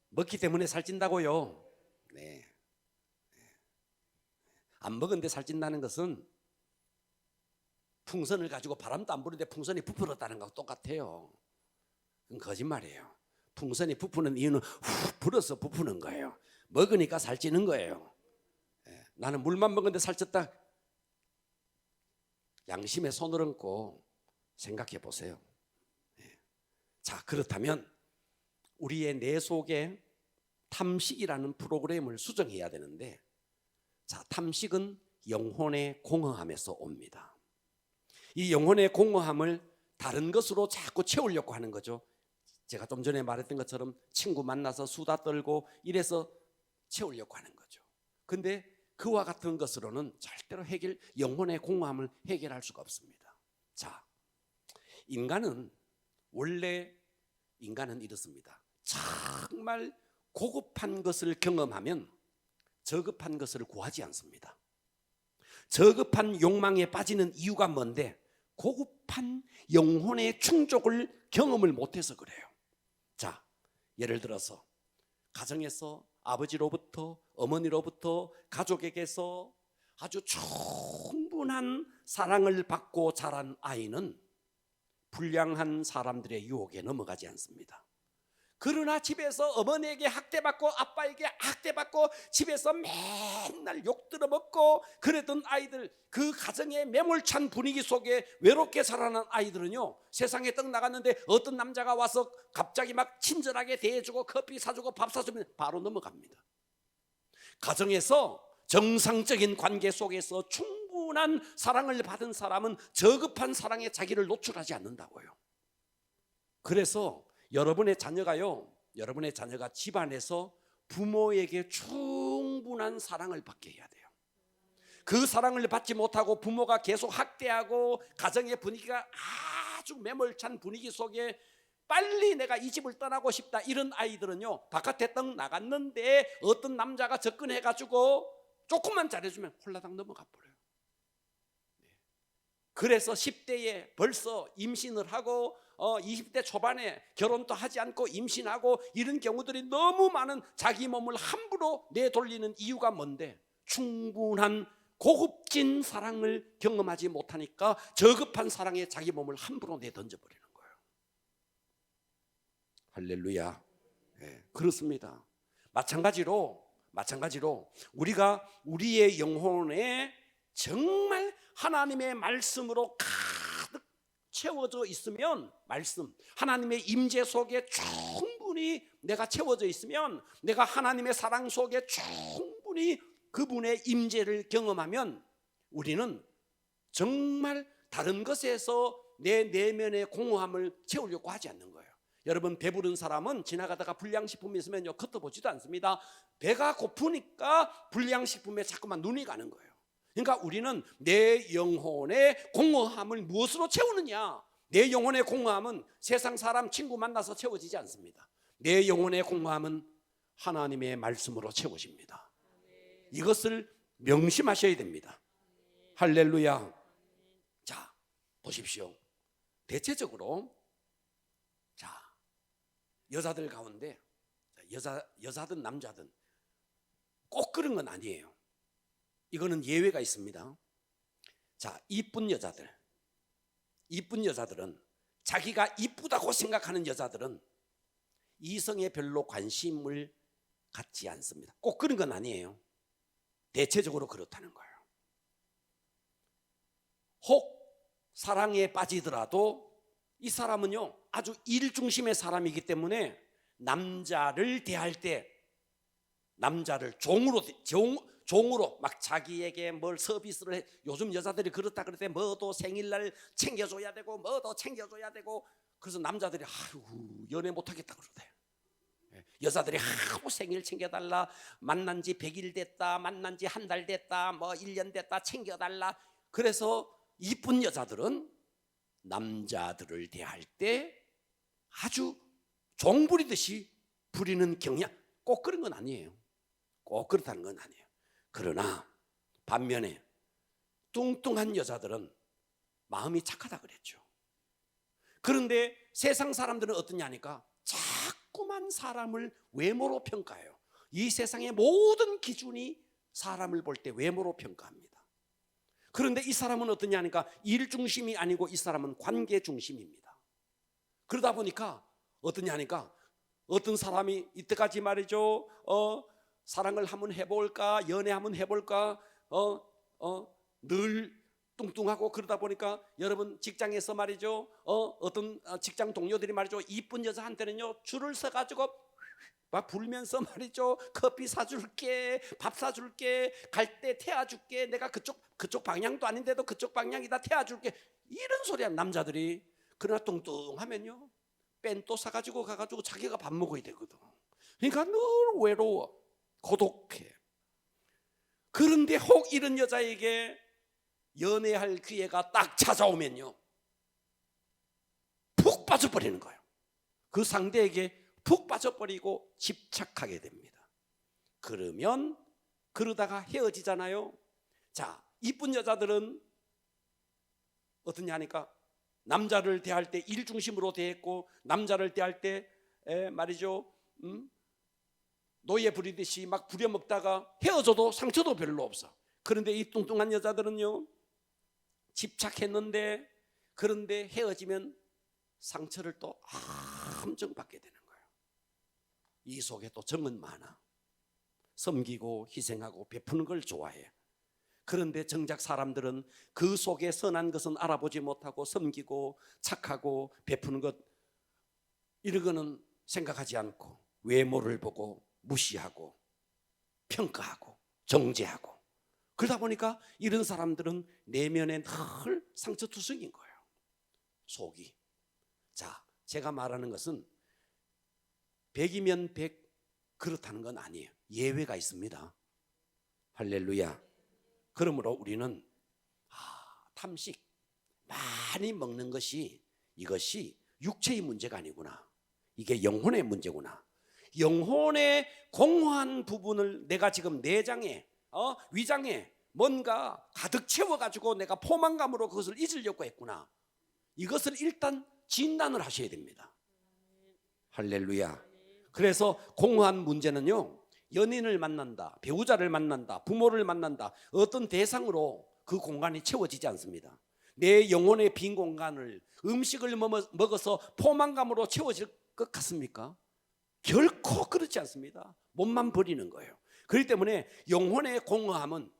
먹기 때문에 살찐다고요. 네. 안 먹은데 살찐다는 것은 풍선을 가지고 바람도 안 부는데 풍선이 부풀었다는 거하고 똑같아요. 그건 거짓말이에요. 풍선이 부푸는 이유는 후 불어서 부푸는 거예요. 먹으니까 살찌는 거예요. 나는 물만 먹었는데 살쪘다. 양심에 손을 얹고 생각해 보세요. 자, 그렇다면 우리의 뇌 속에 탐식이라는 프로그램을 수정해야 되는데, 자, 탐식은 영혼의 공허함에서 옵니다. 이 영혼의 공허함을 다른 것으로 자꾸 채우려고 하는 거죠. 제가 좀 전에 말했던 것처럼 친구 만나서 수다 떨고 이래서 채우려고 하는 거죠. 근데 그와 같은 것으로는 절대로 영혼의 공허함을 해결할 수가 없습니다. 자, 원래 인간은 이렇습니다. 정말 고급한 것을 경험하면 저급한 것을 구하지 않습니다. 저급한 욕망에 빠지는 이유가 뭔데? 고급한 영혼의 충족을 경험을 못해서 그래요. 자, 예를 들어서 가정에서 아버지로부터 어머니로부터 가족에게서 아주 충분한 사랑을 받고 자란 아이는 불량한 사람들의 유혹에 넘어가지 않습니다. 그러나 집에서 어머니에게 학대받고 아빠에게 학대받고 집에서 맨날 욕 들어먹고 그랬던 아이들, 그 가정의 매몰찬 분위기 속에 외롭게 자라난 아이들은요, 세상에 떡 나갔는데 어떤 남자가 와서 갑자기 막 친절하게 대해주고 커피 사주고 밥 사주면 바로 넘어갑니다. 가정에서 정상적인 관계 속에서 충분한 사랑을 받은 사람은 저급한 사랑에 자기를 노출하지 않는다고요. 그래서 여러분의 자녀가 집안에서 부모에게 충분한 사랑을 받게 해야 돼요. 그 사랑을 받지 못하고 부모가 계속 학대하고 가정의 분위기가 아주 매몰찬 분위기 속에 빨리 내가 이 집을 떠나고 싶다, 이런 아이들은요, 바깥에 떡 나갔는데 어떤 남자가 접근해가지고 조금만 잘해주면 홀라당 넘어가 버려요. 그래서 10대에 벌써 임신을 하고 20대 초반에 결혼도 하지 않고 임신하고 이런 경우들이 너무 많은, 자기 몸을 함부로 내돌리는 이유가 뭔데? 충분한 고급진 사랑을 경험하지 못하니까 저급한 사랑에 자기 몸을 함부로 내던져버리는 거예요. 할렐루야. 예, 그렇습니다. 마찬가지로 우리가 우리의 영혼에 정말 하나님의 말씀으로 가득 채워져 있으면, 말씀 하나님의 임재 속에 충분히 내가 채워져 있으면, 내가 하나님의 사랑 속에 충분히 그분의 임재를 경험하면 우리는 정말 다른 것에서 내 내면의 공허함을 채우려고 하지 않는 거예요. 여러분, 배부른 사람은 지나가다가 불량식품이 있으면요 걷어보지도 않습니다. 배가 고프니까 불량식품에 자꾸만 눈이 가는 거예요. 그러니까 우리는 내 영혼의 공허함을 무엇으로 채우느냐? 내 영혼의 공허함은 세상 사람 친구 만나서 채워지지 않습니다. 내 영혼의 공허함은 하나님의 말씀으로 채워집니다. 이것을 명심하셔야 됩니다. 할렐루야. 자, 보십시오. 대체적으로 자, 여자들 가운데 여자든 남자든 꼭 그런 건 아니에요. 이거는 예외가 있습니다. 자, 이쁜 여자들은, 자기가 이쁘다고 생각하는 여자들은 이성에 별로 관심을 갖지 않습니다. 꼭 그런 건 아니에요. 대체적으로 그렇다는 거예요. 혹 사랑에 빠지더라도 이 사람은요 아주 일 중심의 사람이기 때문에 남자를 대할 때 남자를 종으로 막 자기에게 뭘 서비스를 해. 요즘 여자들이 그렇다 그럴 때 뭐도 생일날 챙겨줘야 되고 뭐도 챙겨줘야 되고, 그래서 남자들이 아이고 연애 못하겠다 그러대. 여자들이 하고 생일 챙겨달라, 만난 지 100일 됐다, 만난 지 한 달 됐다, 뭐 1년 됐다 챙겨달라. 그래서 이쁜 여자들은 남자들을 대할 때 아주 종 부리듯이 부리는 경향, 꼭 그런 건 아니에요. 꼭 그렇다는 건 아니에요. 그러나 반면에 뚱뚱한 여자들은 마음이 착하다 그랬죠. 그런데 세상 사람들은 어떠냐 하니까 자꾸만 사람을 외모로 평가해요. 이 세상의 모든 기준이 사람을 볼 때 외모로 평가합니다. 그런데 이 사람은 어떠냐 하니까 일 중심이 아니고 이 사람은 관계 중심입니다. 그러다 보니까 어떠냐 하니까 어떤 사람이 이때까지 말이죠 사랑을 한번 해볼까, 연애 한번 해볼까, 늘 뚱뚱하고 그러다 보니까 여러분 직장에서 말이죠 어떤 직장 동료들이 말이죠 이쁜 여자한테는요 줄을 서가지고 막 불면서 말이죠 커피 사줄게, 밥 사줄게, 갈 때 태워줄게, 내가 그쪽 방향도 아닌데도 그쪽 방향이다 태워줄게, 이런 소리 하는 남자들이. 그러나 뚱뚱하면요 뺀또 사가지고 가가지고 자기가 밥 먹어야 되거든. 그러니까 늘 외로워, 고독해. 그런데 혹 이런 여자에게 연애할 기회가 딱 찾아오면요 푹 빠져버리는 거예요. 그 상대에게 푹 빠져버리고 집착하게 됩니다. 그러면 그러다가 헤어지잖아요. 자, 이쁜 여자들은 어떠냐 하니까 남자를 대할 때 일 중심으로 대했고, 남자를 대할 때 말이죠 노예 부리듯이 막 부려먹다가 헤어져도 상처도 별로 없어. 그런데 이 뚱뚱한 여자들은요 집착했는데, 그런데 헤어지면 상처를 또 엄청 받게 되는 거예요. 이 속에 또 정은 많아. 섬기고 희생하고 베푸는 걸 좋아해. 그런데 정작 사람들은 그 속에 선한 것은 알아보지 못하고 섬기고 착하고 베푸는 것, 이런 거는 생각하지 않고 외모를 보고 무시하고 평가하고 정죄하고, 그러다 보니까 이런 사람들은 내면에 늘 상처투성인 거예요, 속이. 자, 제가 말하는 것은 100이면 100 그렇다는 건 아니에요. 예외가 있습니다. 할렐루야. 그러므로 우리는 탐식 많이 먹는 것이, 이것이 육체의 문제가 아니구나, 이게 영혼의 문제구나. 영혼의 공허한 부분을 내가 지금 내장에 위장에 뭔가 가득 채워가지고 내가 포만감으로 그것을 잊으려고 했구나. 이것을 일단 진단을 하셔야 됩니다. 할렐루야. 그래서 공허한 문제는요 연인을 만난다, 배우자를 만난다, 부모를 만난다, 어떤 대상으로 그 공간이 채워지지 않습니다. 내 영혼의 빈 공간을 음식을 먹어서 포만감으로 채워질 것 같습니까? 결코 그렇지 않습니다. 몸만 버리는 거예요. 그렇기 때문에 영혼의 공허함은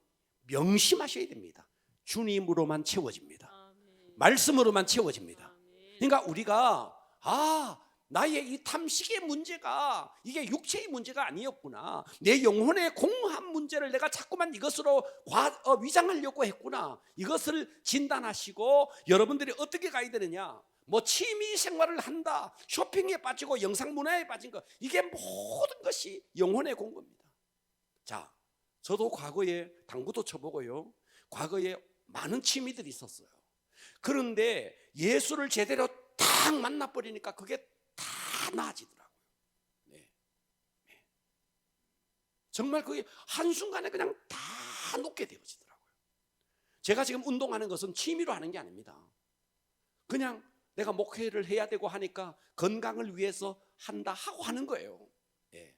명심하셔야 됩니다. 주님으로만 채워집니다. 말씀으로만 채워집니다. 그러니까 우리가 나의 이 탐식의 문제가 이게 육체의 문제가 아니었구나, 내 영혼의 공허한 문제를 내가 자꾸만 이것으로 위장하려고 했구나, 이것을 진단하시고 여러분들이 어떻게 가야 되느냐, 뭐 취미 생활을 한다, 쇼핑에 빠지고 영상 문화에 빠진 거, 이게 모든 것이 영혼의 공허입니다. 자, 저도 과거에 당구도 쳐보고요, 과거에 많은 취미들이 있었어요. 그런데 예수를 제대로 딱 만나버리니까 그게 다 나아지더라고요. 네. 정말 그게 한순간에 그냥 다 놓게 되어지더라고요. 제가 지금 운동하는 것은 취미로 하는 게 아닙니다. 그냥 내가 목회를 해야 되고 하니까 건강을 위해서 한다 하고 하는 거예요. 네.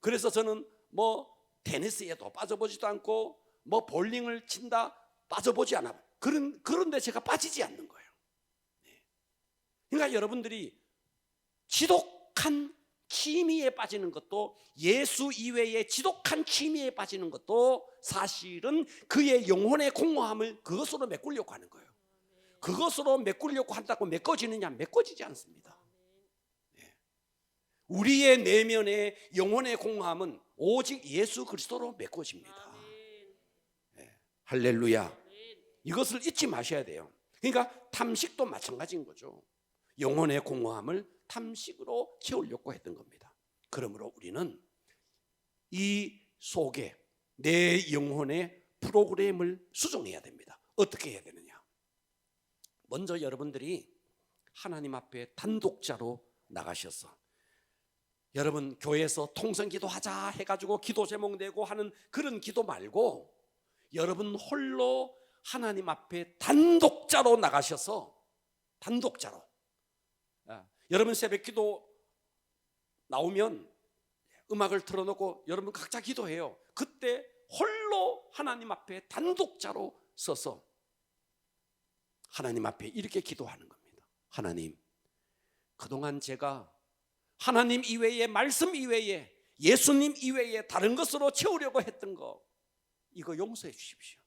그래서 저는 뭐 테니스에도 빠져보지도 않고 뭐 볼링을 친다 빠져보지 않아. 그런데 제가 빠지지 않는 거예요. 네. 그러니까 여러분들이 지독한 취미에 빠지는 것도, 예수 이외에 지독한 취미에 빠지는 것도 사실은 그의 영혼의 공허함을 그것으로 메꾸려고 하는 거예요. 그것으로 메꾸려고 한다고 메꿔지느냐? 메꿔지지 않습니다. 네. 우리의 내면의 영혼의 공허함은 오직 예수 그리스도로 메꿔집니다. 네. 할렐루야. 이것을 잊지 마셔야 돼요. 그러니까 탐식도 마찬가지인 거죠. 영혼의 공허함을 탐식으로 채우려고 했던 겁니다. 그러므로 우리는 이 속에 내 영혼의 프로그램을 수정해야 됩니다. 어떻게 해야 되느냐? 먼저 여러분들이 하나님 앞에 단독자로 나가셔서, 여러분 교회에서 통성기도하자 해가지고 기도 제목 내고 하는 그런 기도 말고 여러분 홀로 하나님 앞에 단독자로 나가셔서, 단독자로, 여러분 새벽기도 나오면 음악을 틀어놓고 여러분 각자 기도해요. 그때 홀로 하나님 앞에 단독자로 서서 하나님 앞에 이렇게 기도하는 겁니다. 하나님, 그동안 제가 하나님 이외에, 말씀 이외에, 예수님 이외에 다른 것으로 채우려고 했던 거, 이거 용서해 주십시오.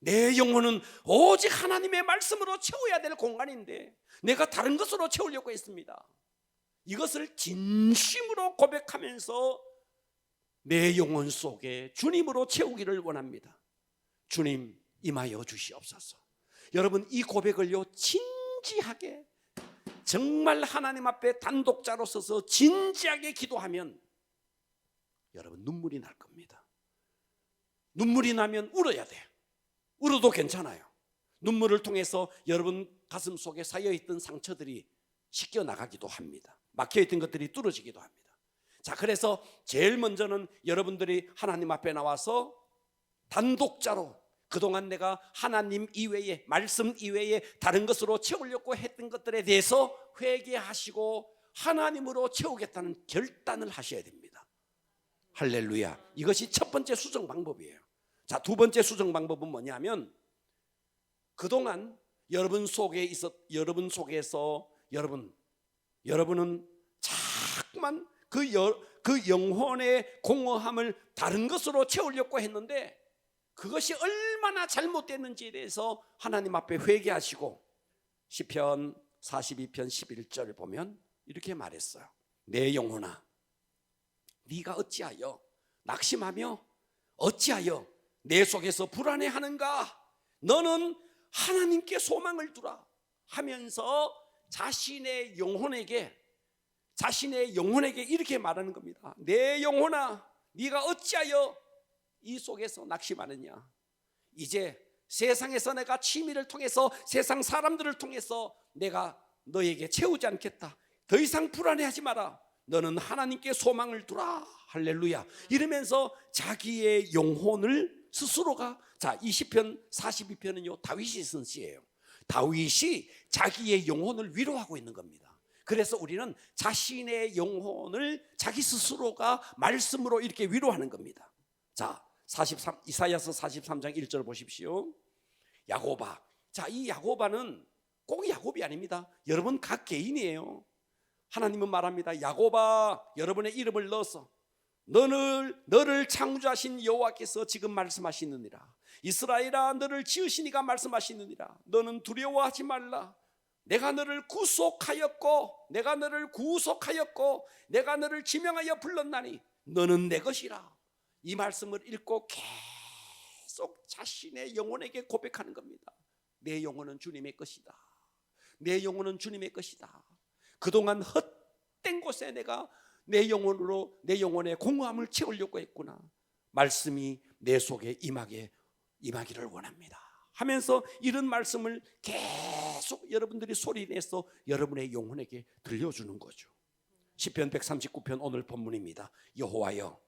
내 영혼은 오직 하나님의 말씀으로 채워야 될 공간인데 내가 다른 것으로 채우려고 했습니다. 이것을 진심으로 고백하면서 내 영혼 속에 주님으로 채우기를 원합니다. 주님, 임하여 주시옵소서. 여러분, 이 고백을요 진지하게, 정말 하나님 앞에 단독자로 서서 진지하게 기도하면 여러분 눈물이 날 겁니다. 눈물이 나면 울어야 돼요. 울어도 괜찮아요. 눈물을 통해서 여러분 가슴 속에 쌓여있던 상처들이 씻겨 나가기도 합니다. 막혀있던 것들이 뚫어지기도 합니다. 자, 그래서 제일 먼저는 여러분들이 하나님 앞에 나와서 단독자로 그동안 내가 하나님 이외에, 말씀 이외에 다른 것으로 채우려고 했던 것들에 대해서 회개하시고 하나님으로 채우겠다는 결단을 하셔야 됩니다. 할렐루야. 이것이 첫 번째 수정 방법이에요. 자, 두 번째 수정 방법은 뭐냐면, 그동안 여러분 속에서 여러분은 자꾸만 그 영혼의 공허함을 다른 것으로 채우려고 했는데 그것이 얼마나 잘못됐는지에 대해서 하나님 앞에 회개하시고, 시편 42편 11절을 보면 이렇게 말했어요. 내 영혼아, 네가 어찌하여 낙심하며 어찌하여 내 속에서 불안해하는가? 너는 하나님께 소망을 두라 하면서 자신의 영혼에게 이렇게 말하는 겁니다. 내 영혼아, 네가 어찌하여 이 속에서 낙심하느냐? 이제 세상에서 내가 취미를 통해서, 세상 사람들을 통해서 내가 너에게 채우지 않겠다. 더 이상 불안해하지 마라. 너는 하나님께 소망을 두라. 할렐루야. 이러면서 자기의 영혼을 스스로가, 자, 이 시편 42편은요 다윗이 쓴 시예요. 다윗이 자기의 영혼을 위로하고 있는 겁니다. 그래서 우리는 자신의 영혼을 자기 스스로가 말씀으로 이렇게 위로하는 겁니다. 자, 이사야서 43장 1절 보십시오. 야고바. 자, 이 야고바는 꼭 야곱이 아닙니다. 여러분 각 개인이에요. 하나님은 말합니다. 야곱아, 여러분의 이름을 넣어서 너를 창조하신 여호와께서 지금 말씀하시느니라. 이스라엘아, 너를 지으시니가 말씀하시느니라. 너는 두려워하지 말라. 내가 너를 구속하였고 내가 너를 지명하여 불렀나니 너는 내 것이라. 이 말씀을 읽고 계속 자신의 영혼에게 고백하는 겁니다. 내 영혼은 주님의 것이다. 내 영혼은 주님의 것이다. 그동안 헛된 곳에 내가 내 영혼의 공허함을 채우려고 했구나. 말씀이 내 속에 임하기를 원합니다 하면서 이런 말씀을 계속 여러분들이 소리내서 여러분의 영혼에게 들려주는 거죠. 시편 139편 오늘 본문입니다. 여호와여,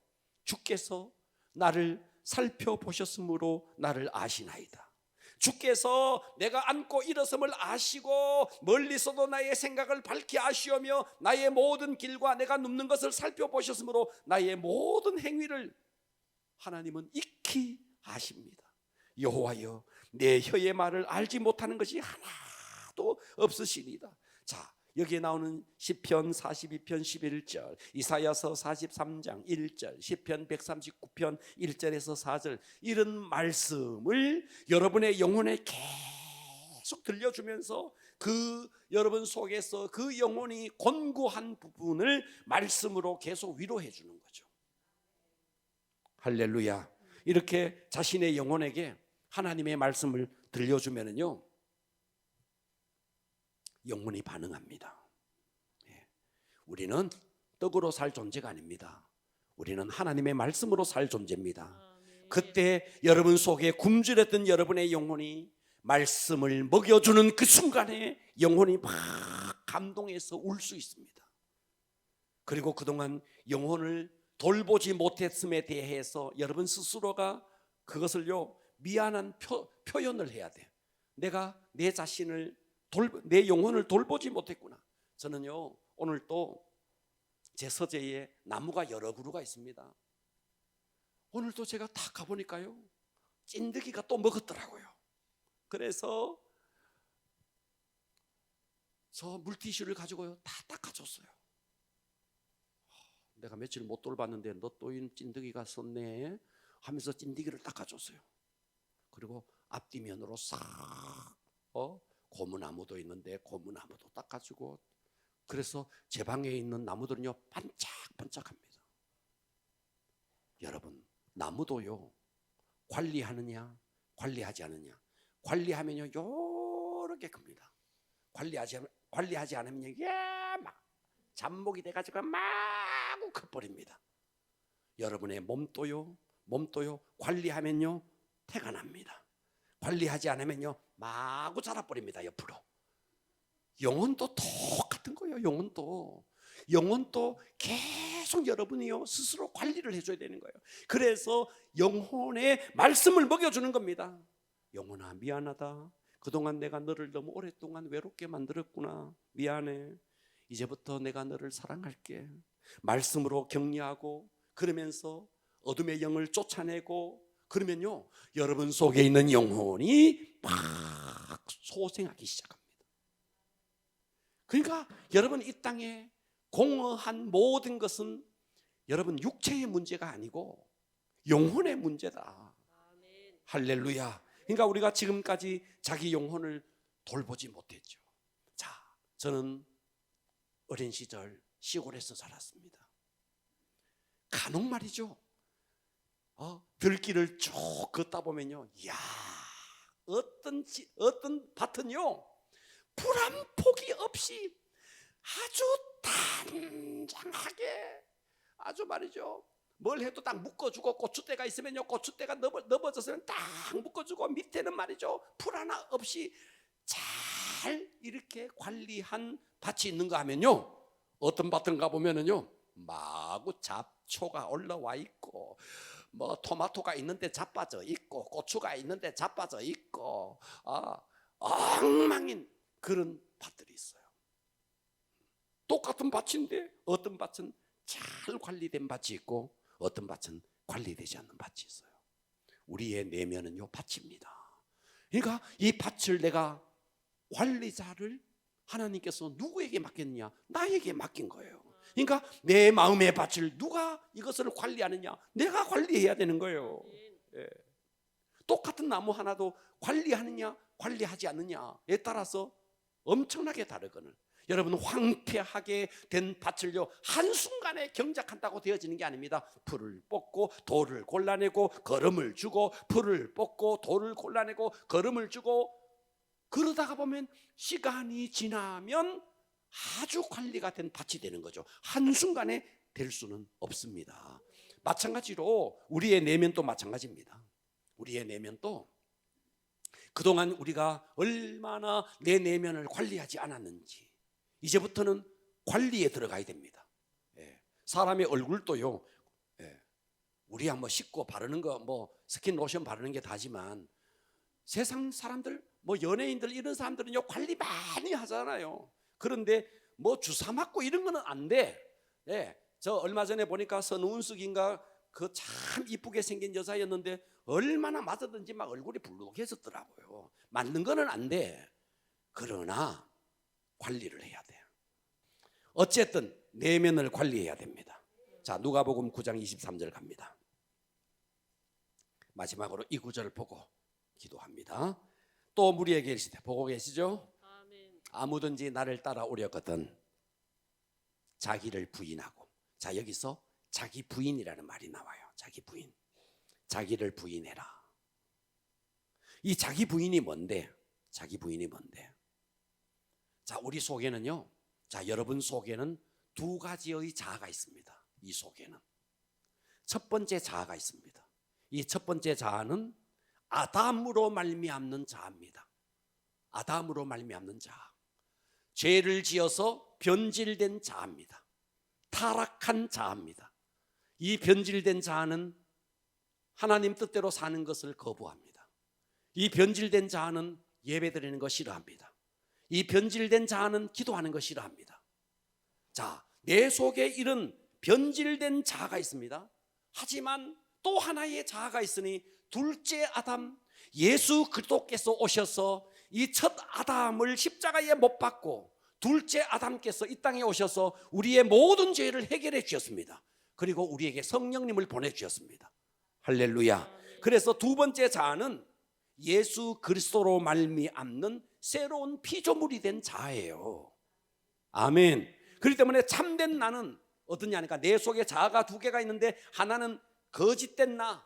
주께서 나를 살펴보셨으므로 나를 아시나이다. 주께서 내가 앉고 일어섬을 아시고 멀리서도 나의 생각을 밝히 아시오며 나의 모든 길과 내가 눕는 것을 살펴보셨으므로 나의 모든 행위를 하나님은 익히 아십니다. 여호와여, 내 혀의 말을 알지 못하는 것이 하나도 없으시니이다. 자, 여기에 나오는 시편 42편 11절, 이사야서 43장 1절, 시편 139편 1절에서 4절, 이런 말씀을 여러분의 영혼에 계속 들려주면서 그 여러분 속에서 그 영혼이 곤고한 부분을 말씀으로 계속 위로해 주는 거죠. 할렐루야. 이렇게 자신의 영혼에게 하나님의 말씀을 들려주면은요, 영혼이 반응합니다. 우리는 떡으로 살 존재가 아닙니다. 우리는 하나님의 말씀으로 살 존재입니다. 그때 여러분 속에 굶주렸던 여러분의 영혼이 말씀을 먹여주는 그 순간에 영혼이 막 감동해서 울 수 있습니다. 그리고 그동안 영혼을 돌보지 못했음에 대해서 여러분 스스로가 그것을요, 미안한 표현을 해야 돼요. 내가 내 자신을 내 영혼을 돌보지 못했구나. 저는요, 오늘 또 제 서재에 나무가 여러 그루가 있습니다. 오늘도 제가 딱 가보니까요, 찐득이가 또 먹었더라고요. 그래서 저 물티슈를 가지고요 다 닦아줬어요. 내가 며칠 못 돌봤는데 너 또 이 찐득이가 썼네 하면서 찐득이를 닦아줬어요. 그리고 앞뒤면으로 싹 고무나무도 있는데 고무나무도 닦아주고, 그래서 제 방에 있는 나무들은요 반짝반짝합니다. 여러분, 나무도요 관리하느냐 관리하지 않느냐. 관리하면요 요렇게 큽니다. 관리하지 않으면요 막 잡목이 돼가지고 마구 커버립니다. 여러분의 몸도요 관리하면요 태가 납니다. 관리하지 않으면요 마구 자라버립니다. 옆으로. 영혼도 똑같은 거예요. 영혼도 계속 여러분이요 스스로 관리를 해줘야 되는 거예요. 그래서 영혼의 말씀을 먹여주는 겁니다. 영혼아, 미안하다. 그동안 내가 너를 너무 오랫동안 외롭게 만들었구나. 미안해. 이제부터 내가 너를 사랑할게. 말씀으로 격려하고, 그러면서 어둠의 영을 쫓아내고, 그러면요 여러분 속에 있는 영혼이 막 소생하기 시작합니다. 그러니까 여러분 이 땅에 공허한 모든 것은 여러분 육체의 문제가 아니고 영혼의 문제다. 아멘. 할렐루야. 그러니까 우리가 지금까지 자기 영혼을 돌보지 못했죠. 자, 저는 어린 시절 시골에서 자랐습니다. 간혹 말이죠, 들길을 쭉 걷다 보면요, 이야, 어떤 밭은요 풀 한 포기 없이 아주 단장하게, 아주 말이죠, 뭘 해도 딱 묶어주고, 고추대가 있으면요 고추대가 넘어졌으면 딱 묶어주고, 밑에는 말이죠 풀 하나 없이 잘 이렇게 관리한 밭이 있는가 하면요, 어떤 밭은 가보면은요 마구 잡초가 올라와 있고, 뭐 토마토가 있는데 자빠져 있고, 고추가 있는데 자빠져 있고, 엉망인 그런 밭들이 있어요. 똑같은 밭인데 어떤 밭은 잘 관리된 밭이 있고 어떤 밭은 관리되지 않는 밭이 있어요. 우리의 내면은요 밭입니다. 그러니까 이 밭을 내가 관리자를 하나님께서 누구에게 맡겼냐? 나에게 맡긴 거예요. 그러니까 내 마음의 밭을 누가 이것을 관리하느냐? 내가 관리해야 되는 거예요. 예. 똑같은 나무 하나도 관리하느냐 관리하지 않느냐에 따라서 엄청나게 다르거늘. 여러분, 황폐하게 된 밭을요 한순간에 경작한다고 되어지는 게 아닙니다. 풀을 뽑고 돌을 골라내고 거름을 주고, 풀을 뽑고 돌을 골라내고 거름을 주고, 그러다가 보면 시간이 지나면 아주 관리가 된 밭이 되는 거죠. 한순간에 될 수는 없습니다. 마찬가지로 우리의 내면도 마찬가지입니다. 우리의 내면도 그동안 우리가 얼마나 내 내면을 관리하지 않았는지 이제부터는 관리에 들어가야 됩니다. 사람의 얼굴도요, 우리야 뭐 씻고 바르는 거, 뭐 스킨 로션 바르는 게 다지만 세상 사람들, 뭐 연예인들 이런 사람들은요 관리 많이 하잖아요. 그런데 뭐 주사 맞고 이런 거는 안 돼. 저 얼마 전에 보니까 선우은숙인가 그 참 이쁘게 생긴 여자였는데 얼마나 맞았든지 막 얼굴이 불룩해졌더라고요. 맞는 거는 안 돼. 그러나 관리를 해야 돼요. 어쨌든 내면을 관리해야 됩니다. 자, 누가복음 9장 23절 갑니다. 마지막으로 이 구절을 보고 기도합니다. 또 무리에게 이르시되, 보고 계시죠? 아무든지 나를 따라오려거든 자기를 부인하고. 자, 여기서 자기 부인이라는 말이 나와요. 자기 부인, 자기를 부인해라. 이 자기 부인이 뭔데? 자기 부인이 뭔데? 자, 우리 속에는요, 자, 여러분 속에는 두 가지의 자아가 있습니다. 이 속에는 첫 번째 자아가 있습니다. 이 첫 번째 자아는 아담으로 말미암는 자아입니다. 아담으로 말미암는 자아, 죄를 지어서 변질된 자아입니다. 타락한 자아입니다. 이 변질된 자아는 하나님 뜻대로 사는 것을 거부합니다. 이 변질된 자아는 예배드리는 거 싫어합니다. 이 변질된 자아는 기도하는 거 싫어합니다. 자, 내 속에 이런 변질된 자아가 있습니다. 하지만 또 하나의 자아가 있으니 둘째 아담, 예수 그리스도께서 오셔서 이 첫 아담을 십자가에 못 박고 둘째 아담께서 이 땅에 오셔서 우리의 모든 죄를 해결해 주셨습니다. 그리고 우리에게 성령님을 보내주셨습니다. 할렐루야. 그래서 두 번째 자아는 예수 그리스도로 말미암는 새로운 피조물이 된 자아예요. 아멘. 그렇기 때문에 참된 나는 어떠냐 하니까 내 속에 자아가 두 개가 있는데 하나는 거짓된 나,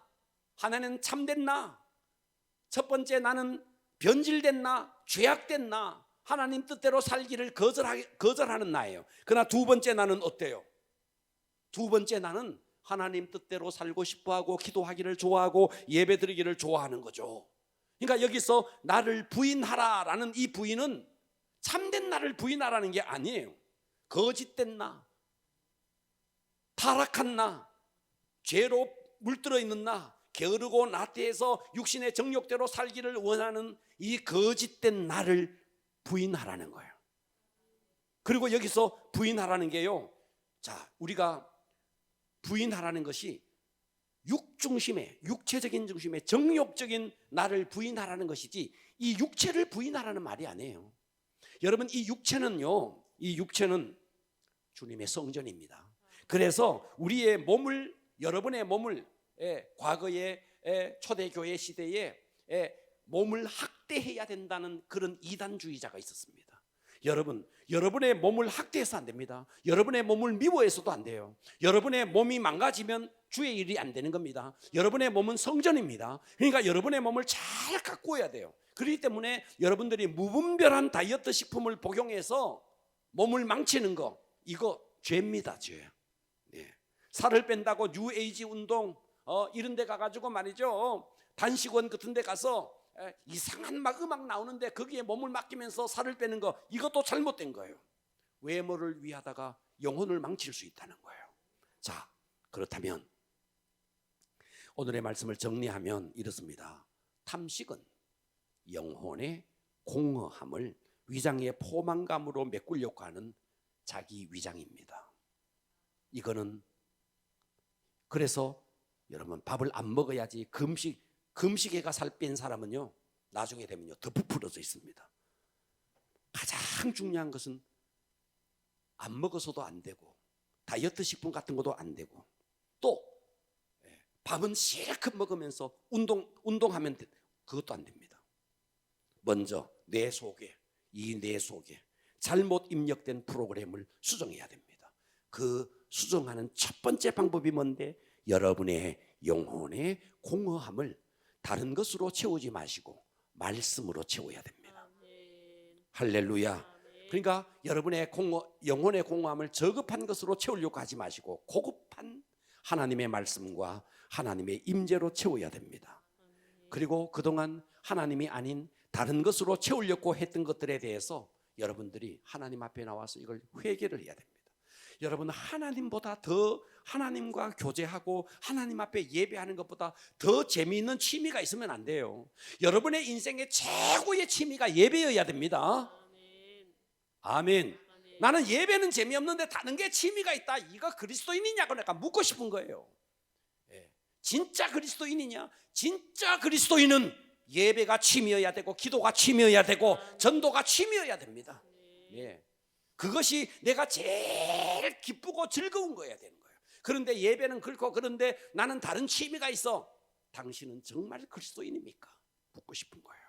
하나는 참된 나. 첫 번째 나는 변질된 나, 죄악된 나, 하나님 뜻대로 살기를 거절하는 나예요. 그러나 두 번째 나는 어때요? 두 번째 나는 하나님 뜻대로 살고 싶어하고 기도하기를 좋아하고 예배드리기를 좋아하는 거죠. 그러니까 여기서 나를 부인하라라는 이 부인은 참된 나를 부인하라는 게 아니에요. 거짓된 나, 타락한 나, 죄로 물들어 있는 나, 게으르고 나태해서 육신의 정욕대로 살기를 원하는 이 거짓된 나를 부인하라는 거예요. 그리고 여기서 부인하라는 게요, 자, 우리가 부인하라는 것이 육중심의, 육체적인 중심의 정욕적인 나를 부인하라는 것이지 이 육체를 부인하라는 말이 아니에요. 여러분, 이 육체는요, 이 육체는 주님의 성전입니다. 그래서 우리의 몸을, 여러분의 몸을, 과거의 초대교회 시대에 몸을 학대해야 된다는 그런 이단주의자가 있었습니다. 여러분, 여러분의 몸을 학대해서 안 됩니다. 여러분의 몸을 미워해서도 안 돼요. 여러분의 몸이 망가지면 주의 일이 안 되는 겁니다. 여러분의 몸은 성전입니다. 그러니까 여러분의 몸을 잘 가꾸어야 돼요. 그렇기 때문에 여러분들이 무분별한 다이어트 식품을 복용해서 몸을 망치는 거, 이거 죄입니다. 죄. 살을 뺀다고 뉴에이지 운동 이런 데 가가지고 말이죠, 단식원 같은 데 가서 이상한 막 음악 나오는데 거기에 몸을 맡기면서 살을 빼는 거, 이것도 잘못된 거예요. 외모를 위하다가 영혼을 망칠 수 있다는 거예요. 자, 그렇다면 오늘의 말씀을 정리하면 이렇습니다. 탐식은 영혼의 공허함을 위장의 포만감으로 메꾸려고 하는 자기 위장입니다. 이거는, 그래서 여러분, 밥을 안 먹어야지 금식에가 살 뺀 사람은요 나중에 되면요 더 부풀어져 있습니다. 가장 중요한 것은 안 먹어서도 안 되고 다이어트 식품 같은 것도 안 되고 또 밥은 실컷 먹으면서 운동하면 그것도 안 됩니다. 먼저 뇌 속에 잘못 입력된 프로그램을 수정해야 됩니다. 그 수정하는 첫 번째 방법이 뭔데? 여러분의 영혼의 공허함을 다른 것으로 채우지 마시고 말씀으로 채워야 됩니다. 할렐루야. 그러니까 여러분의 영혼의 공허함을 저급한 것으로 채우려고 하지 마시고 고급한 하나님의 말씀과 하나님의 임재로 채워야 됩니다. 그리고 그동안 하나님이 아닌 다른 것으로 채우려고 했던 것들에 대해서 여러분들이 하나님 앞에 나와서 이걸 회개를 해야 됩니다. 여러분, 하나님보다 더 하나님과 교제하고 하나님 앞에 예배하는 것보다 더 재미있는 취미가 있으면 안 돼요. 여러분의 인생의 최고의 취미가 예배여야 됩니다. 아멘. 나는 예배는 재미없는데 다른 게 취미가 있다. 이거 그리스도인이냐고 내가 묻고 싶은 거예요. 진짜 그리스도인이냐? 진짜 그리스도인은 예배가 취미여야 되고 기도가 취미여야 되고 전도가 취미여야 됩니다. 그것이 내가 제일 기쁘고 즐거운 거여야 되는 거예요. 그런데 예배는 그렇고 그런데 나는 다른 취미가 있어. 당신은 정말 그리스도인입니까? 묻고 싶은 거예요.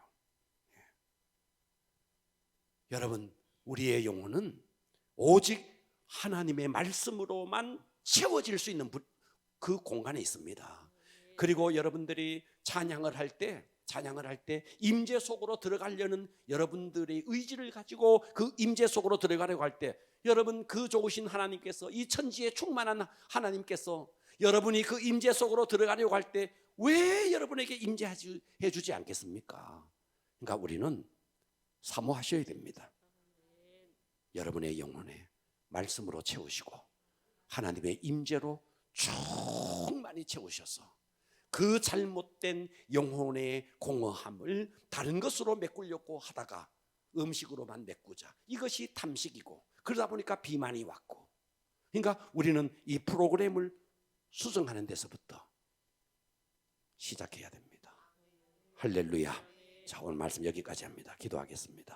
여러분, 우리의 영혼은 오직 하나님의 말씀으로만 채워질 수 있는 그 공간에 있습니다. 그리고 여러분들이 찬양을 할 때 임재 속으로 들어가려는 여러분들의 의지를 가지고 그 임재 속으로 들어가려고 할 때 여러분, 그 좋으신 하나님께서, 이 천지에 충만한 하나님께서 여러분이 그 임재 속으로 들어가려고 할 때 왜 여러분에게 임재해 주지 않겠습니까? 그러니까 우리는 사모하셔야 됩니다. 여러분의 영혼에 말씀으로 채우시고 하나님의 임재로 충만히 채우셔서 그 잘못된 영혼의 공허함을 다른 것으로 메꾸려고 하다가 음식으로만 메꾸자. 이것이 탐식이고 그러다 보니까 비만이 왔고. 그러니까 우리는 이 프로그램을 수정하는 데서부터 시작해야 됩니다. 할렐루야. 자, 오늘 말씀 여기까지 합니다. 기도하겠습니다.